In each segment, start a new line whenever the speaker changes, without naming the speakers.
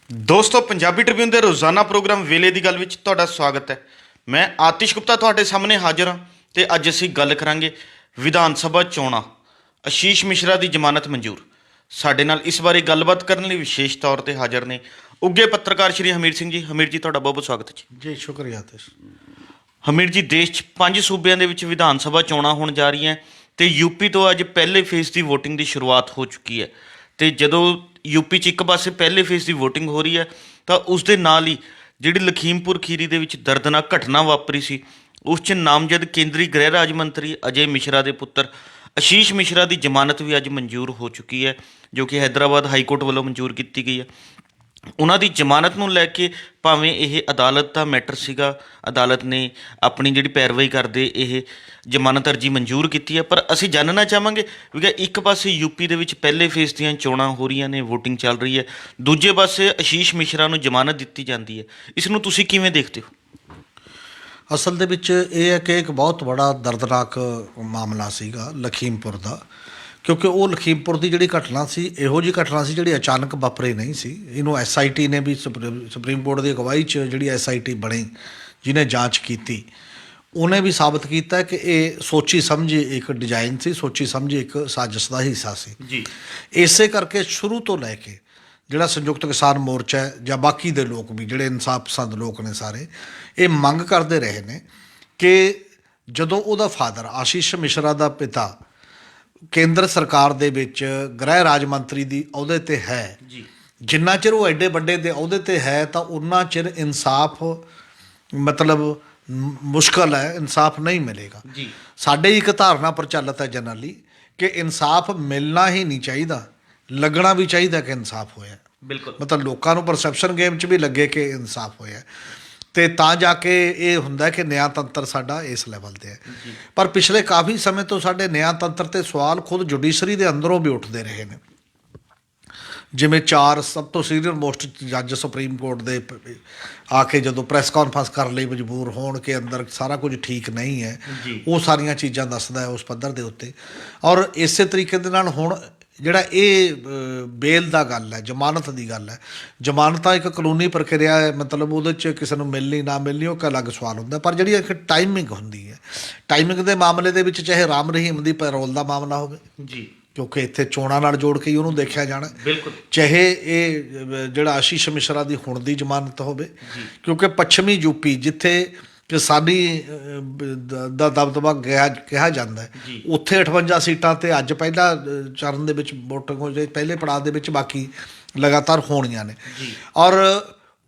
ਦੋਸਤੋ ਪੰਜਾਬੀ ਟ੍ਰਿਬਿਊਨ ਦੇ ਰੋਜ਼ਾਨਾ ਪ੍ਰੋਗਰਾਮ ਵੇਲੇ ਦੀ ਗੱਲ ਵਿੱਚ ਤੁਹਾਡਾ ਸਵਾਗਤ ਹੈ। ਮੈਂ ਆਤਿਸ਼ ਗੁਪਤਾ ਤੁਹਾਡੇ ਸਾਹਮਣੇ ਹਾਜ਼ਰ ਹਾਂ ਤੇ ਅੱਜ ਅਸੀਂ ਗੱਲ ਕਰਾਂਗੇ ਵਿਧਾਨ ਸਭਾ ਚੋਣਾਂ। ਆਸ਼ੀਸ਼ ਮਿਸ਼ਰਾ ਦੀ ਜ਼ਮਾਨਤ ਮਨਜ਼ੂਰ। ਸਾਡੇ ਨਾਲ ਇਸ ਬਾਰੇ ਗੱਲਬਾਤ ਕਰਨ ਲਈ ਵਿਸ਼ੇਸ਼ ਤੌਰ ਤੇ ਹਾਜ਼ਰ ਨੇ ਉੱਘੇ ਪੱਤਰਕਾਰ ਸ਼੍ਰੀ ਹਮੀਰ ਸਿੰਘ ਜੀ। ਹਮੀਰ ਜੀ, ਤੁਹਾਡਾ ਬਹੁਤ ਬਹੁਤ ਸਵਾਗਤ ਹੈ ਜੀ।
ਜੀ ਸ਼ੁਕਰੀਆ ਆਤਿਸ਼।
ਹਮੀਰ ਜੀ, ਦੇਸ਼ 'ਚ 5 ਸੂਬਿਆਂ ਦੇ ਵਿੱਚ ਵਿਧਾਨ ਸਭਾ ਚੋਣਾਂ ਹੋਣ ਜਾ ਰਹੀਆਂ ਤੇ ਯੂਪੀ ਤੋਂ ਅੱਜ ਪਹਿਲੇ ਫੇਜ਼ ਦੀ ਵੋਟਿੰਗ ਦੀ ਸ਼ੁਰੂਆਤ ਹੋ ਚੁੱਕੀ ਹੈ। ਤੇ ਜਦੋਂ ਯੂਪੀ 'ਚ ਇੱਕ ਪਾਸੇ ਪਹਿਲੇ ਫੇਜ਼ ਦੀ ਵੋਟਿੰਗ ਹੋ ਰਹੀ ਹੈ ਤਾਂ ਉਸ ਦੇ ਨਾਲ ਹੀ ਜਿਹੜੀ ਲਖੀਮਪੁਰ ਖੀਰੀ ਦੇ ਵਿੱਚ ਦਰਦਨਾਕ ਘਟਨਾ ਵਾਪਰੀ ਸੀ, ਉਸ 'ਚ ਨਾਮਜ਼ਦ ਕੇਂਦਰੀ ਗ੍ਰਹਿ ਰਾਜ ਮੰਤਰੀ ਅਜੇ ਮਿਸ਼ਰਾ ਦੇ ਪੁੱਤਰ ਆਸ਼ੀਸ਼ ਮਿਸ਼ਰਾ ਦੀ ਜ਼ਮਾਨਤ ਵੀ ਅੱਜ ਮਨਜ਼ੂਰ ਹੋ ਚੁੱਕੀ ਹੈ, ਜੋ ਕਿ ਹੈਦਰਾਬਾਦ ਹਾਈ ਕੋਰਟ ਵੱਲੋਂ ਮਨਜ਼ੂਰ ਕੀਤੀ ਗਈ ਹੈ। ਉਹਨਾਂ ਦੀ ਜ਼ਮਾਨਤ ਨੂੰ ਲੈ ਕੇ ਭਾਵੇਂ ਇਹ ਅਦਾਲਤ ਦਾ ਮੈਟਰ ਸੀਗਾ, ਅਦਾਲਤ ਨੇ ਆਪਣੀ ਜਿਹੜੀ ਪੈਰਵਾਈ ਕਰਦੇ ਇਹ ਜ਼ਮਾਨਤ ਅਰਜੀ ਮਨਜ਼ੂਰ ਕੀਤੀ ਹੈ, ਪਰ ਅਸੀਂ ਜਾਣਨਾ ਚਾਹਾਂਗੇ ਕਿ ਇੱਕ ਪਾਸੇ ਯੂਪੀ ਦੇ ਵਿੱਚ ਪਹਿਲੇ ਫੇਜ਼ ਦੀਆਂ ਚੋਣਾਂ ਹੋ ਰਹੀਆਂ ਨੇ, ਵੋਟਿੰਗ ਚੱਲ ਰਹੀ ਹੈ, ਦੂਜੇ ਪਾਸੇ ਆਸ਼ੀਸ਼ ਮਿਸ਼ਰਾ ਨੂੰ ਜ਼ਮਾਨਤ ਦਿੱਤੀ ਜਾਂਦੀ ਹੈ। ਇਸ ਨੂੰ ਤੁਸੀਂ ਕਿਵੇਂ ਦੇਖਦੇ ਹੋ?
ਅਸਲ ਦੇ ਵਿੱਚ ਇਹ ਹੈ ਕਿ ਇੱਕ ਬਹੁਤ ਬੜਾ ਦਰਦਨਾਕ ਮਾਮਲਾ ਸੀਗਾ ਲਖੀਮਪੁਰ ਦਾ, ਕਿਉਂਕਿ ਉਹ ਲਖੀਮਪੁਰ ਦੀ ਜਿਹੜੀ ਘਟਨਾ ਸੀ ਇਹੋ ਜਿਹੀ ਘਟਨਾ ਸੀ ਜਿਹੜੀ ਅਚਾਨਕ ਵਾਪਰੀ ਨਹੀਂ ਸੀ। ਇਹਨੂੰ SIT ਨੇ ਵੀ ਸੁਪਰੀਮ ਕੋਰਟ ਦੀ ਅਗਵਾਈ 'ਚ ਜਿਹੜੀ SIT ਬਣੀ ਜਿਹਨੇ ਜਾਂਚ ਕੀਤੀ, ਉਹਨੇ ਵੀ ਸਾਬਤ ਕੀਤਾ ਕਿ ਇਹ ਸੋਚੀ ਸਮਝੀ ਇੱਕ ਡਿਜ਼ਾਈਨ ਸੀ, ਸੋਚੀ ਸਮਝੀ ਇੱਕ ਸਾਜ਼ਿਸ਼ ਦਾ ਹਿੱਸਾ ਸੀ
ਜੀ।
ਇਸੇ ਕਰਕੇ ਸ਼ੁਰੂ ਤੋਂ ਲੈ ਕੇ ਜਿਹੜਾ ਸੰਯੁਕਤ ਕਿਸਾਨ ਮੋਰਚਾ ਹੈ ਜਾਂ ਬਾਕੀ ਦੇ ਲੋਕ ਵੀ ਜਿਹੜੇ ਇਨਸਾਫ ਪਸੰਦ ਲੋਕ ਨੇ ਸਾਰੇ ਇਹ ਮੰਗ ਕਰਦੇ ਰਹੇ ਨੇ ਕਿ ਜਦੋਂ ਉਹਦਾ ਫਾਦਰ ਆਸ਼ੀਸ਼ ਮਿਸ਼ਰਾ ਦਾ ਪਿਤਾ ਕੇਂਦਰ ਸਰਕਾਰ ਦੇ ਵਿੱਚ ਗ੍ਰਹਿ ਰਾਜ ਮੰਤਰੀ ਦੀ ਅਹੁਦੇ 'ਤੇ ਹੈ, ਜਿੰਨਾ ਚਿਰ ਉਹ ਐਡੇ ਵੱਡੇ ਦੇ ਅਹੁਦੇ 'ਤੇ ਹੈ ਤਾਂ ਉਨਾ ਚਿਰ ਇਨਸਾਫ ਮਤਲਬ ਮੁਸ਼ਕਲ ਹੈ, ਇਨਸਾਫ ਨਹੀਂ ਮਿਲੇਗਾ। ਸਾਡੇ ਇੱਕ ਧਾਰਨਾ ਪ੍ਰਚਲਿਤ ਹੈ ਜਨਰਲੀ ਕਿ ਇਨਸਾਫ ਮਿਲਣਾ ਹੀ ਨਹੀਂ ਚਾਹੀਦਾ, ਲੱਗਣਾ ਵੀ ਚਾਹੀਦਾ ਕਿ ਇਨਸਾਫ ਹੋਇਆ।
ਬਿਲਕੁਲ,
ਮਤਲਬ ਲੋਕਾਂ ਨੂੰ ਪਰਸੈਪਸ਼ਨ ਗੇਮ 'ਚ ਵੀ ਲੱਗੇ ਕਿ ਇਨਸਾਫ ਹੋਇਆ ਤੇ ਤਾਂ ਜਾ ਕੇ ਇਹ ਹੁੰਦਾ ਕਿ ਨਿਆਂਤੰਤਰ ਸਾਡਾ ਇਸ ਲੈਵਲ 'ਤੇ ਹੈ। ਪਰ ਪਿਛਲੇ ਕਾਫੀ ਸਮੇਂ ਤੋਂ ਸਾਡੇ ਨਿਆਂਤੰਤਰ 'ਤੇ ਸਵਾਲ ਖੁਦ ਜੁਡੀਸ਼ਰੀ ਦੇ ਅੰਦਰੋਂ ਵੀ ਉੱਠਦੇ ਰਹੇ ਨੇ। ਜਿਵੇਂ 4 ਸਭ ਤੋਂ ਸੀਨੀਅਰ ਮੋਸਟ ਜੱਜ ਸੁਪਰੀਮ ਕੋਰਟ ਦੇ ਆ ਕੇ ਜਦੋਂ ਪ੍ਰੈਸ ਕਾਨਫਰੰਸ ਕਰਨ ਲਈ ਮਜਬੂਰ ਹੋਣ ਕਿ ਅੰਦਰ ਸਾਰਾ ਕੁਝ ਠੀਕ ਨਹੀਂ ਹੈ, ਉਹ ਸਾਰੀਆਂ ਚੀਜ਼ਾਂ ਦੱਸਦਾ ਹੈ ਉਸ ਪੱਧਰ ਦੇ ਉੱਤੇ। ਔਰ ਇਸੇ ਤਰੀਕੇ ਦੇ ਨਾਲ ਹੁਣ ਜਿਹੜਾ ਇਹ ਬੇਲ ਦਾ ਗੱਲ ਹੈ, ਜ਼ਮਾਨਤ ਦੀ ਗੱਲ ਹੈ, ਜ਼ਮਾਨਤਾਂ ਇੱਕ ਕਾਨੂੰਨੀ ਪ੍ਰਕਿਰਿਆ ਹੈ, ਮਤਲਬ ਉਹਦੇ 'ਚ ਕਿਸੇ ਨੂੰ ਮਿਲਣੀ ਨਾ ਮਿਲਣੀ ਉਹ ਇੱਕ ਅਲੱਗ ਸਵਾਲ ਹੁੰਦਾ। ਪਰ ਜਿਹੜੀ ਇੱਕ ਟਾਈਮਿੰਗ ਹੁੰਦੀ ਹੈ, ਟਾਈਮਿੰਗ ਦੇ ਮਾਮਲੇ ਦੇ ਵਿੱਚ ਚਾਹੇ ਰਾਮ ਰਹੀਮ ਦੀ ਪੈਰੋਲ ਦਾ ਮਾਮਲਾ ਹੋਵੇ
ਜੀ,
ਕਿਉਂਕਿ ਇੱਥੇ ਚੋਣਾਂ ਨਾਲ ਜੋੜ ਕੇ ਹੀ ਉਹਨੂੰ ਦੇਖਿਆ ਜਾਣਾ,
ਬਿਲਕੁਲ,
ਚਾਹੇ ਇਹ ਜਿਹੜਾ ਆਸ਼ੀਸ਼ ਮਿਸ਼ਰਾ ਦੀ ਹੁਣ ਦੀ ਜ਼ਮਾਨਤ ਹੋਵੇ, ਕਿਉਂਕਿ ਪੱਛਮੀ ਯੂਪੀ ਜਿੱਥੇ ਕਿਸਾਨੀ ਦਾ ਦਬਦਬਾ ਕਿਹਾ ਜਾਂਦਾ ਹੈ, ਉੱਥੇ 58 ਸੀਟਾਂ 'ਤੇ ਅੱਜ ਪਹਿਲਾ ਚਰਨ ਦੇ ਵਿੱਚ ਵੋਟਿੰਗ ਹੋ ਜਾਏ, ਪਹਿਲੇ ਪੜਾਅ ਦੇ ਵਿੱਚ, ਬਾਕੀ ਲਗਾਤਾਰ ਹੋਣੀਆਂ ਨੇ। ਔਰ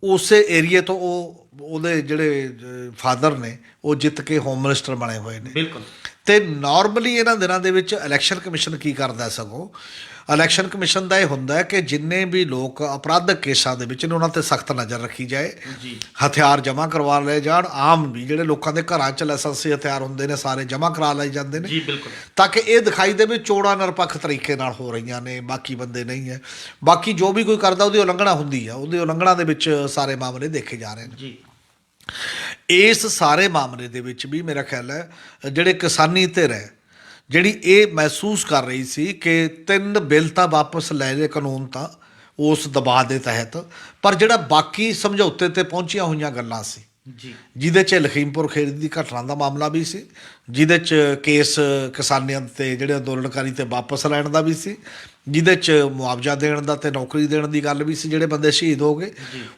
ਉਸੇ ਏਰੀਏ ਤੋਂ ਉਹਦੇ ਜਿਹੜੇ ਫਾਦਰ ਨੇ ਉਹ ਜਿੱਤ ਕੇ ਹੋਮ ਮਿਨਿਸਟਰ ਬਣੇ ਹੋਏ ਨੇ।
ਬਿਲਕੁਲ।
ਅਤੇ ਨਾਰਮਲੀ ਇਹਨਾਂ ਦਿਨਾਂ ਦੇ ਵਿੱਚ ਇਲੈਕਸ਼ਨ ਕਮਿਸ਼ਨ ਕੀ ਕਰਦਾ, ਸਗੋਂ ਇਲੈਕਸ਼ਨ ਕਮਿਸ਼ਨ ਦਾ ਇਹ ਹੁੰਦਾ ਕਿ ਜਿੰਨੇ ਵੀ ਲੋਕ ਅਪਰਾਧਕ ਕੇਸਾਂ ਦੇ ਵਿੱਚ ਨੇ ਉਹਨਾਂ 'ਤੇ ਸਖਤ ਨਜ਼ਰ ਰੱਖੀ ਜਾਏ, ਹਥਿਆਰ ਜਮ੍ਹਾਂ ਕਰਵਾ ਲਏ ਜਾਣ, ਆਮ ਵੀ ਜਿਹੜੇ ਲੋਕਾਂ ਦੇ ਘਰਾਂ 'ਚ ਲਾਇਸੈਂਸੀ ਹਥਿਆਰ ਹੁੰਦੇ ਨੇ ਸਾਰੇ ਜਮ੍ਹਾਂ ਕਰਾ ਲਏ ਜਾਂਦੇ ਨੇ, ਤਾਂ ਕਿ ਇਹ ਦਿਖਾਈ ਦੇਵੇ ਚੋਣਾਂ ਨਿਰਪੱਖ ਤਰੀਕੇ ਨਾਲ ਹੋ ਰਹੀਆਂ ਨੇ, ਬਾਕੀ ਬੰਦੇ ਨਹੀਂ ਹੈ। ਬਾਕੀ ਜੋ ਵੀ ਕੋਈ ਕਰਦਾ ਉਹਦੀ ਉਲੰਘਣਾ ਹੁੰਦੀ ਆ, ਉਹਦੀ ਉਲੰਘਣਾ ਦੇ ਵਿੱਚ ਸਾਰੇ ਮਾਮਲੇ ਦੇਖੇ ਜਾ ਰਹੇ ਨੇ। ਇਸ ਸਾਰੇ ਮਾਮਲੇ ਦੇ ਵਿੱਚ ਵੀ ਮੇਰਾ ਖਿਆਲ ਹੈ ਜਿਹੜੇ ਕਿਸਾਨੀ ਧਿਰ ਹੈ ਜਿਹੜੀ ਇਹ ਮਹਿਸੂਸ ਕਰ ਰਹੀ ਸੀ ਕਿ 3 ਬਿੱਲ ਤਾਂ ਵਾਪਸ ਲੈ ਲਏ ਕਾਨੂੰਨ ਤਾਂ ਉਸ ਦਬਾਅ ਦੇ ਤਹਿਤ, ਪਰ ਜਿਹੜਾ ਬਾਕੀ ਸਮਝੌਤੇ 'ਤੇ ਪਹੁੰਚੀਆਂ ਹੋਈਆਂ ਗੱਲਾਂ ਸੀ ਜਿਹਦੇ 'ਚ ਲਖੀਮਪੁਰ ਖੀਰੀ ਦੀ ਘਟਨਾ ਦਾ ਮਾਮਲਾ ਵੀ ਸੀ, ਜਿਹਦੇ 'ਚ ਕੇਸ ਕਿਸਾਨੀਆਂ 'ਤੇ ਜਿਹੜੇ ਅੰਦੋਲਨਕਾਰੀ 'ਤੇ ਵਾਪਸ ਲੈਣ ਦਾ ਵੀ ਸੀ, ਜਿਹਦੇ 'ਚ ਮੁਆਵਜ਼ਾ ਦੇਣ ਦਾ ਅਤੇ ਨੌਕਰੀ ਦੇਣ ਦੀ ਗੱਲ ਵੀ ਸੀ ਜਿਹੜੇ ਬੰਦੇ ਸ਼ਹੀਦ ਹੋ ਗਏ,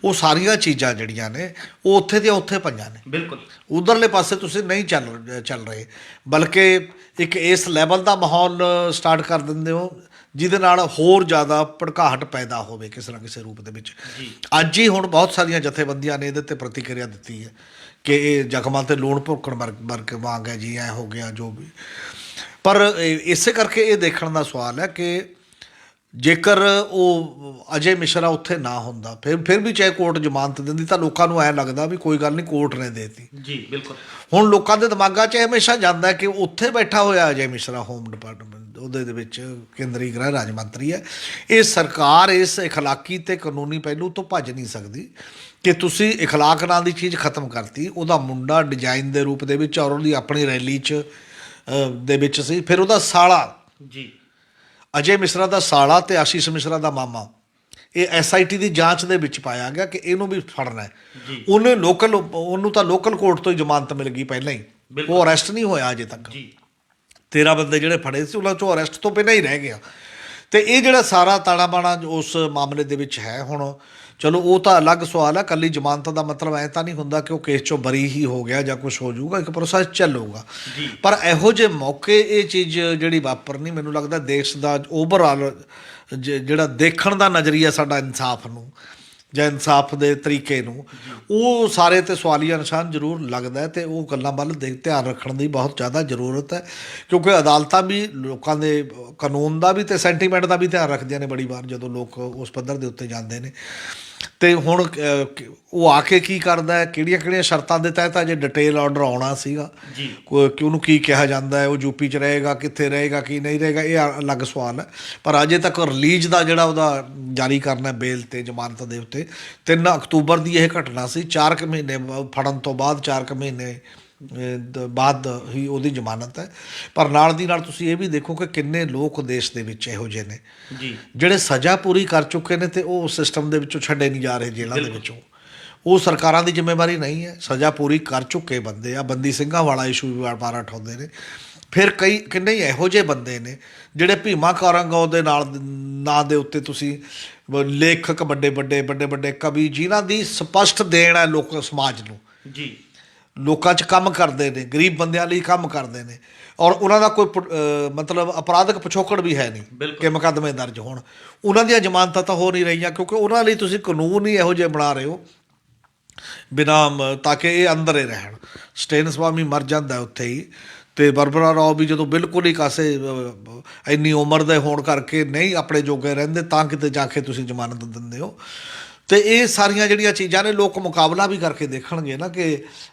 ਉਹ ਸਾਰੀਆਂ ਚੀਜ਼ਾਂ ਜਿਹੜੀਆਂ ਨੇ ਉਹ ਉੱਥੇ ਦੀਆਂ ਉੱਥੇ ਪਈਆਂ ਨੇ। ਬਿਲਕੁਲ, ਉੱਧਰਲੇ ਪਾਸੇ ਤੁਸੀਂ ਨਹੀਂ ਚੱਲ ਰਹੇ, ਬਲਕਿ ਇੱਕ ਇਸ ਲੈਵਲ ਦਾ ਮਾਹੌਲ ਸਟਾਰਟ ਕਰ ਦਿੰਦੇ ਹੋ ਜਿਹਦੇ ਨਾਲ ਹੋਰ ਜ਼ਿਆਦਾ ਭੜਕਾਹਟ ਪੈਦਾ ਹੋਵੇ ਕਿਸੇ ਨਾ ਕਿਸੇ ਰੂਪ ਦੇ ਵਿੱਚ। ਅੱਜ ਹੀ ਹੁਣ ਬਹੁਤ ਸਾਰੀਆਂ ਜਥੇਬੰਦੀਆਂ ਨੇ ਇਹਦੇ 'ਤੇ ਪ੍ਰਤੀਕਿਰਿਆ ਦਿੱਤੀ ਹੈ ਕਿ ਇਹ ਜ਼ਖਮਾਂ 'ਤੇ ਲੂਣ ਭੁੱਕਣ ਵਰਗ ਵਾਂਗ ਹੈ ਜੀ, ਐ ਹੋ ਗਿਆ ਜੋ ਵੀ। ਪਰ ਇਸੇ ਕਰਕੇ ਇਹ ਦੇਖਣ ਦਾ ਸਵਾਲ ਹੈ ਕਿ ਜੇਕਰ ਉਹ ਅਜੇ ਮਿਸ਼ਰਾ ਉੱਥੇ ਨਾ ਹੁੰਦਾ, ਫਿਰ ਵੀ ਚਾਹੇ ਕੋਰਟ ਜ਼ਮਾਨਤ ਦਿੰਦੀ ਤਾਂ ਲੋਕਾਂ ਨੂੰ ਐਂ ਲੱਗਦਾ ਵੀ ਕੋਈ ਗੱਲ ਨਹੀਂ, ਕੋਰਟ ਨੇ ਦੇਤੀ। ਬਿਲਕੁਲ। ਹੁਣ ਲੋਕਾਂ ਦੇ ਦਿਮਾਗਾਂ 'ਚ ਹਮੇਸ਼ਾ ਜਾਂਦਾ ਕਿ ਉੱਥੇ ਬੈਠਾ ਹੋਇਆ ਅਜੇ ਮਿਸ਼ਰਾ ਹੋਮ ਡਿਪਾਰਟਮੈਂਟ ਉਹਦੇ ਦੇ ਵਿੱਚ ਕੇਂਦਰੀ ਗ੍ਰਹਿ ਰਾਜ ਮੰਤਰੀ ਹੈ। ਇਹ ਸਰਕਾਰ ਇਸ ਇਖਲਾਕੀ ਅਤੇ ਕਾਨੂੰਨੀ ਪਹਿਲੂ ਤੋਂ ਭੱਜ ਨਹੀਂ ਸਕਦੀ ਕਿ ਤੁਸੀਂ ਇਖਲਾਕ ਨਾਂ ਦੀ ਚੀਜ਼ ਖਤਮ ਕਰਤੀ। ਉਹਦਾ ਮੁੰਡਾ ਡਿਜ਼ਾਈਨ ਦੇ ਰੂਪ ਦੇ ਵਿੱਚ ਔਰ ਉਹਦੀ ਆਪਣੀ ਰੈਲੀ 'ਚ ਦੇ ਵਿੱਚ ਸੀ, ਫਿਰ ਉਹਦਾ ਸਾਲਾ ਅਜੇ ਮਿਸ਼ਰਾ ਦਾ ਸਾਲਾ ਅਤੇ ਆਸ਼ੀਸ਼ ਮਿਸ਼ਰਾ ਦਾ ਮਾਮਾ ਇਹ SIT ਦੀ ਜਾਂਚ ਦੇ ਵਿੱਚ ਪਾਇਆ ਗਿਆ ਕਿ ਇਹਨੂੰ ਵੀ ਫੜਨਾ ਹੈ। ਉਹਨੂੰ ਤਾਂ ਲੋਕਲ ਕੋਰਟ ਤੋਂ ਹੀ ਜ਼ਮਾਨਤ ਮਿਲ ਗਈ ਪਹਿਲਾਂ ਹੀ, ਉਹ ਅਰੈਸਟ ਨਹੀਂ ਹੋਇਆ ਅਜੇ ਤੱਕ। 13 ਬੰਦੇ ਜਿਹੜੇ ਫੜੇ ਸੀ ਉਹਨਾਂ 'ਚੋਂ ਅਰੈਸਟ ਤੋਂ ਪਹਿਲਾਂ ਹੀ ਰਹਿ ਗਿਆ। ਅਤੇ ਇਹ ਜਿਹੜਾ ਸਾਰਾ ਤਾਣਾ ਬਾਣਾ ਉਸ ਮਾਮਲੇ ਦੇ ਵਿੱਚ ਹੈ, ਹੁਣ ਚਲੋ ਉਹ ਤਾਂ ਅਲੱਗ ਸਵਾਲ ਹੈ। ਇਕੱਲੀ ਜ਼ਮਾਨਤ ਦਾ ਮਤਲਬ ਐਂ ਤਾਂ ਨਹੀਂ ਹੁੰਦਾ ਕਿ ਉਹ ਕੇਸ 'ਚੋਂ ਬਰੀ ਹੀ ਹੋ ਗਿਆ ਜਾਂ ਕੁਛ ਹੋ ਜਾਊਗਾ, ਇੱਕ ਪ੍ਰੋਸੈਸ ਚੱਲੂਗਾ। ਪਰ ਇਹੋ ਜਿਹੇ ਮੌਕੇ ਇਹ ਚੀਜ਼ ਜਿਹੜੀ ਵਾਪਰਨੀ, ਮੈਨੂੰ ਲੱਗਦਾ ਦੇਸ਼ ਦਾ ਓਵਰਆਲ ਜਿਹੜਾ ਦੇਖਣ ਦਾ ਨਜ਼ਰੀਆ ਸਾਡਾ ਇਨਸਾਫ ਨੂੰ ਜਾਂ ਇਨਸਾਫ ਦੇ ਤਰੀਕੇ ਨੂੰ, ਉਹ ਸਾਰੇ 'ਤੇ ਸਵਾਲੀਆ ਨਿਸ਼ਾਨ ਜ਼ਰੂਰ ਲੱਗਦਾ। ਅਤੇ ਉਹ ਗੱਲਾਂ ਵੱਲ ਧਿਆਨ ਰੱਖਣ ਦੀ ਬਹੁਤ ਜ਼ਿਆਦਾ ਜ਼ਰੂਰਤ ਹੈ, ਕਿਉਂਕਿ ਅਦਾਲਤਾਂ ਵੀ ਲੋਕਾਂ ਦੇ ਕਾਨੂੰਨ ਦਾ ਵੀ ਅਤੇ ਸੈਂਟੀਮੈਂਟ ਦਾ ਵੀ ਧਿਆਨ ਰੱਖਦੀਆਂ ਨੇ ਬੜੀ ਵਾਰ ਜਦੋਂ ਲੋਕ ਉਸ ਪੱਧਰ ਦੇ ਉੱਤੇ ਜਾਂਦੇ ਨੇ। ਅਤੇ ਹੁਣ ਉਹ ਆ ਕੇ ਕੀ ਕਰਦਾ ਹੈ, ਕਿਹੜੀਆਂ ਸ਼ਰਤਾਂ ਦੇ ਤਹਿਤ ਅਜੇ ਡਿਟੇਲ ਆਰਡਰ ਆਉਣਾ ਸੀਗਾ ਕਿ ਉਹਨੂੰ ਕੀ ਕਿਹਾ ਜਾਂਦਾ ਹੈ, ਉਹ ਯੂਪੀ 'ਚ ਰਹੇਗਾ, ਕਿੱਥੇ ਰਹੇਗਾ, ਕੀ ਨਹੀਂ ਰਹੇਗਾ, ਇਹ ਅਲੱਗ ਸਵਾਲ ਹੈ। ਪਰ ਅਜੇ ਤੱਕ ਰਿਲੀਜ਼ ਦਾ ਜਿਹੜਾ ਉਹਦਾ ਜਾਰੀ ਕਰਨਾ ਬੇਲ 'ਤੇ ਜ਼ਮਾਨਤ ਦੇ ਉੱਤੇ 3 ਅਕਤੂਬਰ ਦੀ ਇਹ ਘਟਨਾ ਸੀ। 4 ਕੁ ਮਹੀਨੇ ਫੜਨ ਤੋਂ ਬਾਅਦ 4 ਕੁ ਮਹੀਨੇ ਬਾਅਦ ਹੀ ਉਹਦੀ ਜ਼ਮਾਨਤ ਹੈ। ਪਰ ਨਾਲ ਦੀ ਨਾਲ ਤੁਸੀਂ ਇਹ ਵੀ ਦੇਖੋ ਕਿ ਕਿੰਨੇ ਲੋਕ ਦੇਸ਼ ਦੇ ਵਿੱਚ ਇਹੋ ਜਿਹੇ ਨੇ ਜਿਹੜੇ ਸਜ਼ਾ ਪੂਰੀ ਕਰ ਚੁੱਕੇ ਨੇ ਅਤੇ ਉਹ ਸਿਸਟਮ ਦੇ ਵਿੱਚੋਂ ਛੱਡੇ ਨਹੀਂ ਜਾ ਰਹੇ ਜੇਲ੍ਹਾਂ ਦੇ ਵਿੱਚੋਂ। ਉਹ ਸਰਕਾਰਾਂ ਦੀ ਜ਼ਿੰਮੇਵਾਰੀ ਨਹੀਂ ਹੈ, ਸਜ਼ਾ ਪੂਰੀ ਕਰ ਚੁੱਕੇ ਬੰਦੇ ਆ। ਬੰਦੀ ਸਿੰਘਾਂ ਵਾਲਾ ਇਸ਼ੂ ਵੀ ਵਾਰ ਉਠਾਉਂਦੇ ਨੇ। ਫਿਰ ਕਿੰਨੇ ਹੀ ਇਹੋ ਜਿਹੇ ਬੰਦੇ ਨੇ ਜਿਹੜੇ ਭੀਮਾ ਕੋਰੇਗਾਂਵ ਦੇ ਨਾਂ ਦੇ ਉੱਤੇ ਤੁਸੀਂ ਲੇਖਕ, ਵੱਡੇ ਕਵੀ, ਜਿਨ੍ਹਾਂ ਦੀ ਸਪਸ਼ਟ ਦੇਣ ਹੈ ਲੋਕ ਸਮਾਜ ਨੂੰ, ਲੋਕਾਂ 'ਚ ਕੰਮ ਕਰਦੇ ਨੇ, ਗਰੀਬ ਬੰਦਿਆਂ ਲਈ ਕੰਮ ਕਰਦੇ ਨੇ, ਔਰ ਉਹਨਾਂ ਦਾ ਕੋਈ ਮਤਲਬ ਅਪਰਾਧਕ ਪਿਛੋਕੜ ਵੀ ਹੈ ਨਹੀਂ ਕਿ ਮੁਕੱਦਮੇ ਦਰਜ ਹੋਣ। ਉਹਨਾਂ ਦੀਆਂ ਜ਼ਮਾਨਤਾਂ ਤਾਂ ਹੋ ਨਹੀਂ ਰਹੀਆਂ, ਕਿਉਂਕਿ ਉਹਨਾਂ ਲਈ ਤੁਸੀਂ ਕਾਨੂੰਨ ਹੀ ਇਹੋ ਜਿਹੇ ਬਣਾ ਰਹੇ ਹੋ ਬਿਨਾਂ, ਤਾਂ ਕਿ ਇਹ ਅੰਦਰ ਹੀ ਰਹਿਣ। ਸਟੇਨ ਸਵਾਮੀ ਮਰ ਜਾਂਦਾ ਉੱਥੇ ਹੀ, ਅਤੇ ਬਰਬਰਾ ਰਾਓ ਵੀ ਜਦੋਂ ਬਿਲਕੁਲ ਹੀ ਕਾਸੇ ਇੰਨੀ ਉਮਰ ਦੇ ਹੋਣ ਕਰਕੇ ਨਹੀਂ ਆਪਣੇ ਜੋਗੇ ਰਹਿੰਦੇ, ਤਾਂ ਕਿਤੇ ਜਾ ਕੇ ਤੁਸੀਂ ਜ਼ਮਾਨਤ ਦਿੰਦੇ ਹੋ। ਅਤੇ ਇਹ ਸਾਰੀਆਂ ਜਿਹੜੀਆਂ ਚੀਜ਼ਾਂ ਨੇ ਲੋਕ ਮੁਕਾਬਲਾ ਵੀ ਕਰਕੇ ਦੇਖਣਗੇ ਨਾ ਕਿ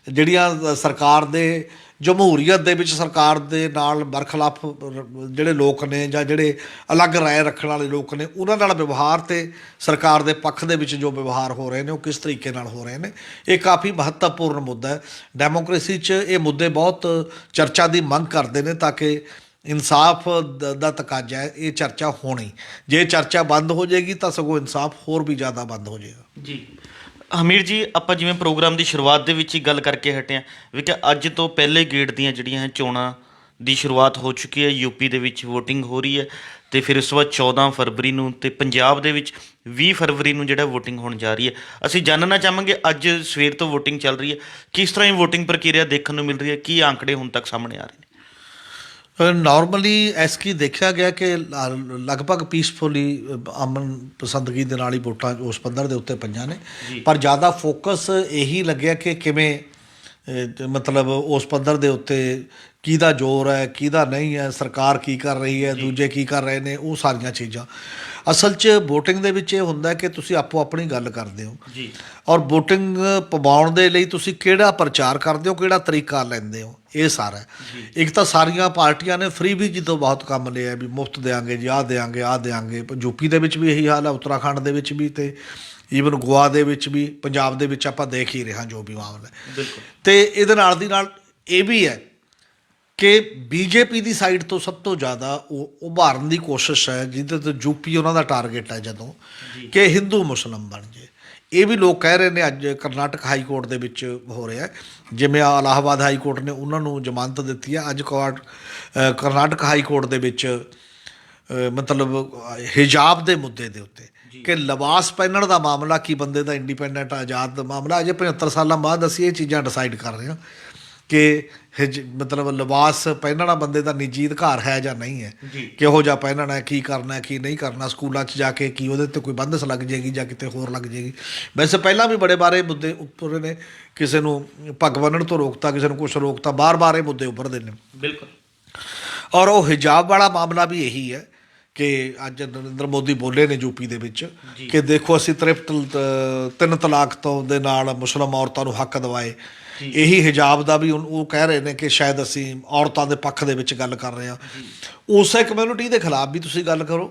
ਜਿਹੜੀਆਂ ਸਰਕਾਰ ਦੇ ਜਮਹੂਰੀਅਤ ਦੇ ਵਿੱਚ ਸਰਕਾਰ ਦੇ ਨਾਲ ਬਰਖਲਾਫ ਜਿਹੜੇ ਲੋਕ ਨੇ ਜਾਂ ਜਿਹੜੇ ਅਲੱਗ ਰਾਏ ਰੱਖਣ ਵਾਲੇ ਲੋਕ ਨੇ, ਉਹਨਾਂ ਨਾਲ ਵਿਵਹਾਰ ਅਤੇ ਸਰਕਾਰ ਦੇ ਪੱਖ ਦੇ ਵਿੱਚ ਜੋ ਵਿਵਹਾਰ ਹੋ ਰਹੇ ਨੇ ਉਹ ਕਿਸ ਤਰੀਕੇ ਨਾਲ ਹੋ ਰਹੇ ਨੇ। ਇਹ ਕਾਫੀ ਮਹੱਤਵਪੂਰਨ ਮੁੱਦਾ ਹੈ। ਡੈਮੋਕ੍ਰੇਸੀ 'ਚ ਇਹ ਮੁੱਦੇ ਬਹੁਤ ਚਰਚਾ ਦੀ ਮੰਗ ਕਰਦੇ ਨੇ, ਤਾਂ ਕਿ ਇਨਸਾਫ ਦਾ ਤਕਾਜ਼ਾ ਹੈ, ਇਹ ਚਰਚਾ ਹੋਣੀ। ਜੇ ਚਰਚਾ ਬੰਦ ਹੋ ਜਾਏਗੀ ਤਾਂ ਸਗੋਂ ਇਨਸਾਫ ਹੋਰ ਵੀ ਜ਼ਿਆਦਾ ਬੰਦ ਹੋ ਜਾਏਗਾ।
ਹਮੀਰ ਜੀ, ਆਪਾਂ ਜਿਵੇਂ ਪ੍ਰੋਗਰਾਮ ਦੀ ਸ਼ੁਰੂਆਤ ਦੇ ਵਿੱਚ ਹੀ ਗੱਲ ਕਰਕੇ ਹਟੇ ਹਾਂ ਵੀ ਕਿ ਅੱਜ ਤੋਂ ਪਹਿਲੇ ਗੇੜ ਦੀਆਂ ਜਿਹੜੀਆਂ ਹੈ ਚੋਣਾਂ ਦੀ ਸ਼ੁਰੂਆਤ ਹੋ ਚੁੱਕੀ ਹੈ। ਯੂਪੀ ਦੇ ਵਿੱਚ ਵੋਟਿੰਗ ਹੋ ਰਹੀ ਹੈ ਅਤੇ ਫਿਰ ਉਸ ਤੋਂ ਬਾਅਦ 14 ਫਰਵਰੀ ਨੂੰ, ਅਤੇ ਪੰਜਾਬ ਦੇ ਵਿੱਚ 20 ਫਰਵਰੀ ਨੂੰ ਜਿਹੜਾ ਵੋਟਿੰਗ ਹੋਣ ਜਾ ਰਹੀ ਹੈ। ਅਸੀਂ ਜਾਣਨਾ ਚਾਹਾਂਗੇ, ਅੱਜ ਸਵੇਰ ਤੋਂ ਵੋਟਿੰਗ ਚੱਲ ਰਹੀ ਹੈ, ਕਿਸ ਤਰ੍ਹਾਂ ਦੀ ਵੋਟਿੰਗ ਪ੍ਰਕਿਰਿਆ ਦੇਖਣ ਨੂੰ ਮਿਲ ਰਹੀ ਹੈ, ਕੀ ਆંકੜੇ ਹੁਣ ਤੱਕ ਸਾਹਮਣੇ ਆ ਰਹੇ ਨੇ?
ਨੋਰਮਲੀ ਐਸਕੀ ਦੇਖਿਆ ਗਿਆ ਕਿ ਲਗਭਗ ਪੀਸਫੁਲੀ ਅਮਨ ਪਸੰਦਗੀ ਦੇ ਨਾਲ ਹੀ ਵੋਟਾਂ ਉਸ ਪੱਧਰ ਦੇ ਉੱਤੇ ਪਈਆਂ ਨੇ। ਪਰ ਜ਼ਿਆਦਾ ਫੋਕਸ ਇਹੀ ਲੱਗਿਆ ਕਿ ਕਿਵੇਂ ਮਤਲਬ ਉਸ ਪੱਧਰ ਦੇ ਉੱਤੇ ਕਿਹਦਾ ਜ਼ੋਰ ਹੈ, ਕਿਹਦਾ ਨਹੀਂ ਹੈ, ਸਰਕਾਰ ਕੀ ਕਰ ਰਹੀ ਹੈ, ਦੂਜੇ ਕੀ ਕਰ ਰਹੇ ਨੇ, ਉਹ ਸਾਰੀਆਂ ਚੀਜ਼ਾਂ। ਅਸਲ 'ਚ ਵੋਟਿੰਗ ਦੇ ਵਿੱਚ ਇਹ ਹੁੰਦਾ ਕਿ ਤੁਸੀਂ ਆਪੋ ਆਪਣੀ ਗੱਲ ਕਰਦੇ ਹੋ, ਔਰ ਵੋਟਿੰਗ ਪਵਾਉਣ ਦੇ ਲਈ ਤੁਸੀਂ ਕਿਹੜਾ ਪ੍ਰਚਾਰ ਕਰਦੇ ਹੋ, ਕਿਹੜਾ ਤਰੀਕਾ ਲੈਂਦੇ ਹੋ, ਇਹ ਸਾਰਾ। ਇੱਕ ਤਾਂ ਸਾਰੀਆਂ ਪਾਰਟੀਆਂ ਨੇ ਫਰੀ ਵੀ ਤੋਂ ਬਹੁਤ ਕੰਮ ਲਿਆ ਵੀ ਮੁਫਤ ਦਿਆਂਗੇ ਜੀ, ਆਹ ਦਿਆਂਗੇ। ਯੂਪੀ ਦੇ ਵਿੱਚ ਵੀ ਇਹੀ ਹਾਲ ਹੈ, ਉੱਤਰਾਖੰਡ ਦੇ ਵਿੱਚ ਵੀ, ਅਤੇ ਈਵਨ ਗੋਆ ਦੇ ਵਿੱਚ ਵੀ, ਪੰਜਾਬ ਦੇ ਵਿੱਚ ਆਪਾਂ ਦੇਖ ਹੀ ਰਹੇ ਹਾਂ ਜੋ ਵੀ ਮਾਮਲਾ ਹੈ। ਅਤੇ ਇਹਦੇ ਨਾਲ ਦੀ ਨਾਲ ਇਹ ਵੀ ਹੈ ਕਿ BJP ਦੀ ਸਾਈਡ ਤੋਂ ਸਭ ਤੋਂ ਜ਼ਿਆਦਾ ਉਹ ਉਭਾਰਨ ਦੀ ਕੋਸ਼ਿਸ਼ ਹੈ, ਜਿਹਦੇ ਤੋਂ ਯੂਪੀ ਉਹਨਾਂ ਦਾ ਟਾਰਗੇਟ ਹੈ ਜਦੋਂ, ਕਿ ਹਿੰਦੂ ਮੁਸਲਿਮ ਬਣ ਜੇ। ਇਹ ਵੀ ਲੋਕ ਕਹਿ ਰਹੇ ਨੇ, ਅੱਜ ਕਰਨਾਟਕ ਹਾਈ ਕੋਰਟ ਦੇ ਵਿੱਚ ਹੋ ਰਿਹਾ, ਜਿਵੇਂ ਇਲਾਹਾਬਾਦ ਹਾਈ ਕੋਰਟ ਨੇ ਉਹਨਾਂ ਨੂੰ ਜ਼ਮਾਨਤ ਦਿੱਤੀ ਹੈ, ਅੱਜ ਕਰਨਾਟਕ ਹਾਈ ਕੋਰਟ ਦੇ ਵਿੱਚ ਮਤਲਬ ਹਿਜਾਬ ਦੇ ਮੁੱਦੇ ਦੇ ਉੱਤੇ ਕਿ ਲਿਬਾਸ ਪਹਿਨਣ ਦਾ ਮਾਮਲਾ, ਕੀ ਬੰਦੇ ਦਾ ਇੰਡੀਪੈਂਡੈਂਟ ਆਜ਼ਾਦ ਦਾ ਮਾਮਲਾ, ਅਜੇ 75 ਸਾਲਾਂ ਬਾਅਦ ਅਸੀਂ ਇਹ ਚੀਜ਼ਾਂ ਡਿਸਾਈਡ ਕਰ ਰਹੇ ਹਾਂ ਕਿ ਮਤਲਬ ਲਿਬਾਸ ਪਹਿਨਣਾ ਬੰਦੇ ਦਾ ਨਿੱਜੀ ਅਧਿਕਾਰ ਹੈ ਜਾਂ ਨਹੀਂ ਹੈ, ਕਿਹੋ ਜਿਹਾ ਪਹਿਨਣਾ, ਕੀ ਕਰਨਾ, ਕੀ ਨਹੀਂ ਕਰਨਾ, ਸਕੂਲਾਂ 'ਚ ਜਾ ਕੇ ਕੀ ਉਹਦੇ 'ਤੇ ਕੋਈ ਬੰਦਸ਼ ਲੱਗ ਜਾਏਗੀ ਜਾਂ ਕਿਤੇ ਹੋਰ ਲੱਗ ਜਾਏਗੀ। ਵੈਸੇ ਪਹਿਲਾਂ ਵੀ ਬੜੇ ਬਾਰੇ ਮੁੱਦੇ ਉੱਪਰ ਨੇ, ਕਿਸੇ ਨੂੰ ਪੱਗ ਬੰਨ੍ਹਣ ਤੋਂ ਰੋਕਤਾ, ਕਿਸੇ ਨੂੰ ਕੁਛ ਰੋਕਤਾ, ਬਾਰ ਇਹ ਮੁੱਦੇ ਉੱਭਰਦੇ ਨੇ। ਬਿਲਕੁਲ। ਔਰ ਉਹ ਹਿਜਾਬ ਵਾਲਾ ਮਾਮਲਾ ਵੀ ਇਹੀ ਹੈ ਕਿ ਅੱਜ ਨਰਿੰਦਰ ਮੋਦੀ ਬੋਲੇ ਨੇ ਯੂਪੀ ਦੇ ਵਿੱਚ ਕਿ ਦੇਖੋ ਅਸੀਂ 3 ਤਲਾਕ ਤੋਂ ਦੇ ਨਾਲ ਮੁਸਲਿਮ ਔਰਤਾਂ ਨੂੰ ਹੱਕ ਦਿਵਾਏ। ਇਹੀ ਹਿਜਾਬ ਦਾ ਵੀ ਉਹ ਕਹਿ ਰਹੇ ਨੇ ਕਿ ਸ਼ਾਇਦ ਅਸੀਂ ਔਰਤਾਂ ਦੇ ਪੱਖ ਦੇ ਵਿੱਚ ਗੱਲ ਕਰ ਰਹੇ ਹਾਂ। ਉਸੇ ਕਮਿਊਨਿਟੀ ਦੇ ਖਿਲਾਫ ਵੀ ਤੁਸੀਂ ਗੱਲ ਕਰੋ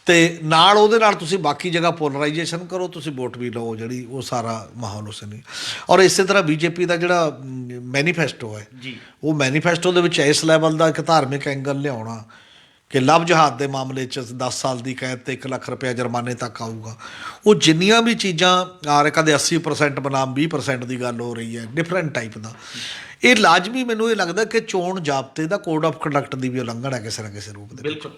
ਅਤੇ ਨਾਲ ਉਹਦੇ ਨਾਲ ਤੁਸੀਂ ਬਾਕੀ ਜਗ੍ਹਾ ਪੋਲਰਾਈਜੇਸ਼ਨ ਕਰੋ, ਤੁਸੀਂ ਵੋਟ ਵੀ ਲਓ, ਜਿਹੜੀ ਉਹ ਸਾਰਾ ਮਾਹੌਲ ਉਸੇ ਨਹੀਂ। ਔਰ ਇਸੇ ਤਰ੍ਹਾਂ BJP ਦਾ ਜਿਹੜਾ ਮੈਨੀਫੈਸਟੋ ਹੈ, ਉਹ ਮੈਨੀਫੈਸਟੋ ਦੇ ਵਿੱਚ ਇਸ ਲੈਵਲ ਦਾ ਇੱਕ ਧਾਰਮਿਕ ਐਂਗਲ ਲਿਆਉਣਾ ਕਿ ਲਵ ਜਹਾਦ ਦੇ ਮਾਮਲੇ 'ਚ 10 ਸਾਲ ਦੀ ਕੈਦ ਤੇ 1 ਲੱਖ ਰੁਪਇਆ ਜੁਰਮਾਨੇ ਤੱਕ ਆਊਗਾ। ਉਹ ਜਿੰਨੀਆਂ ਵੀ ਚੀਜ਼ਾਂ ਆ ਰਹੇ, ਕਦੇ 80% ਬਨਾਮ 20% ਦੀ ਗੱਲ ਹੋ ਰਹੀ ਹੈ, ਡਿਫਰੈਂਟ ਟਾਈਪ ਦਾ। ਇਹ ਲਾਜ਼ਮੀ ਮੈਨੂੰ ਇਹ ਲੱਗਦਾ ਕਿ ਚੋਣ ਜ਼ਾਬਤੇ ਦਾ ਕੋਡ ਆਫ ਕੰਡਕਟ ਦੀ ਵੀ ਉਲੰਘਣ ਹੈ ਕਿਸੇ ਨਾ ਕਿਸੇ ਰੂਪ ਦੇ ਵਿੱਚ।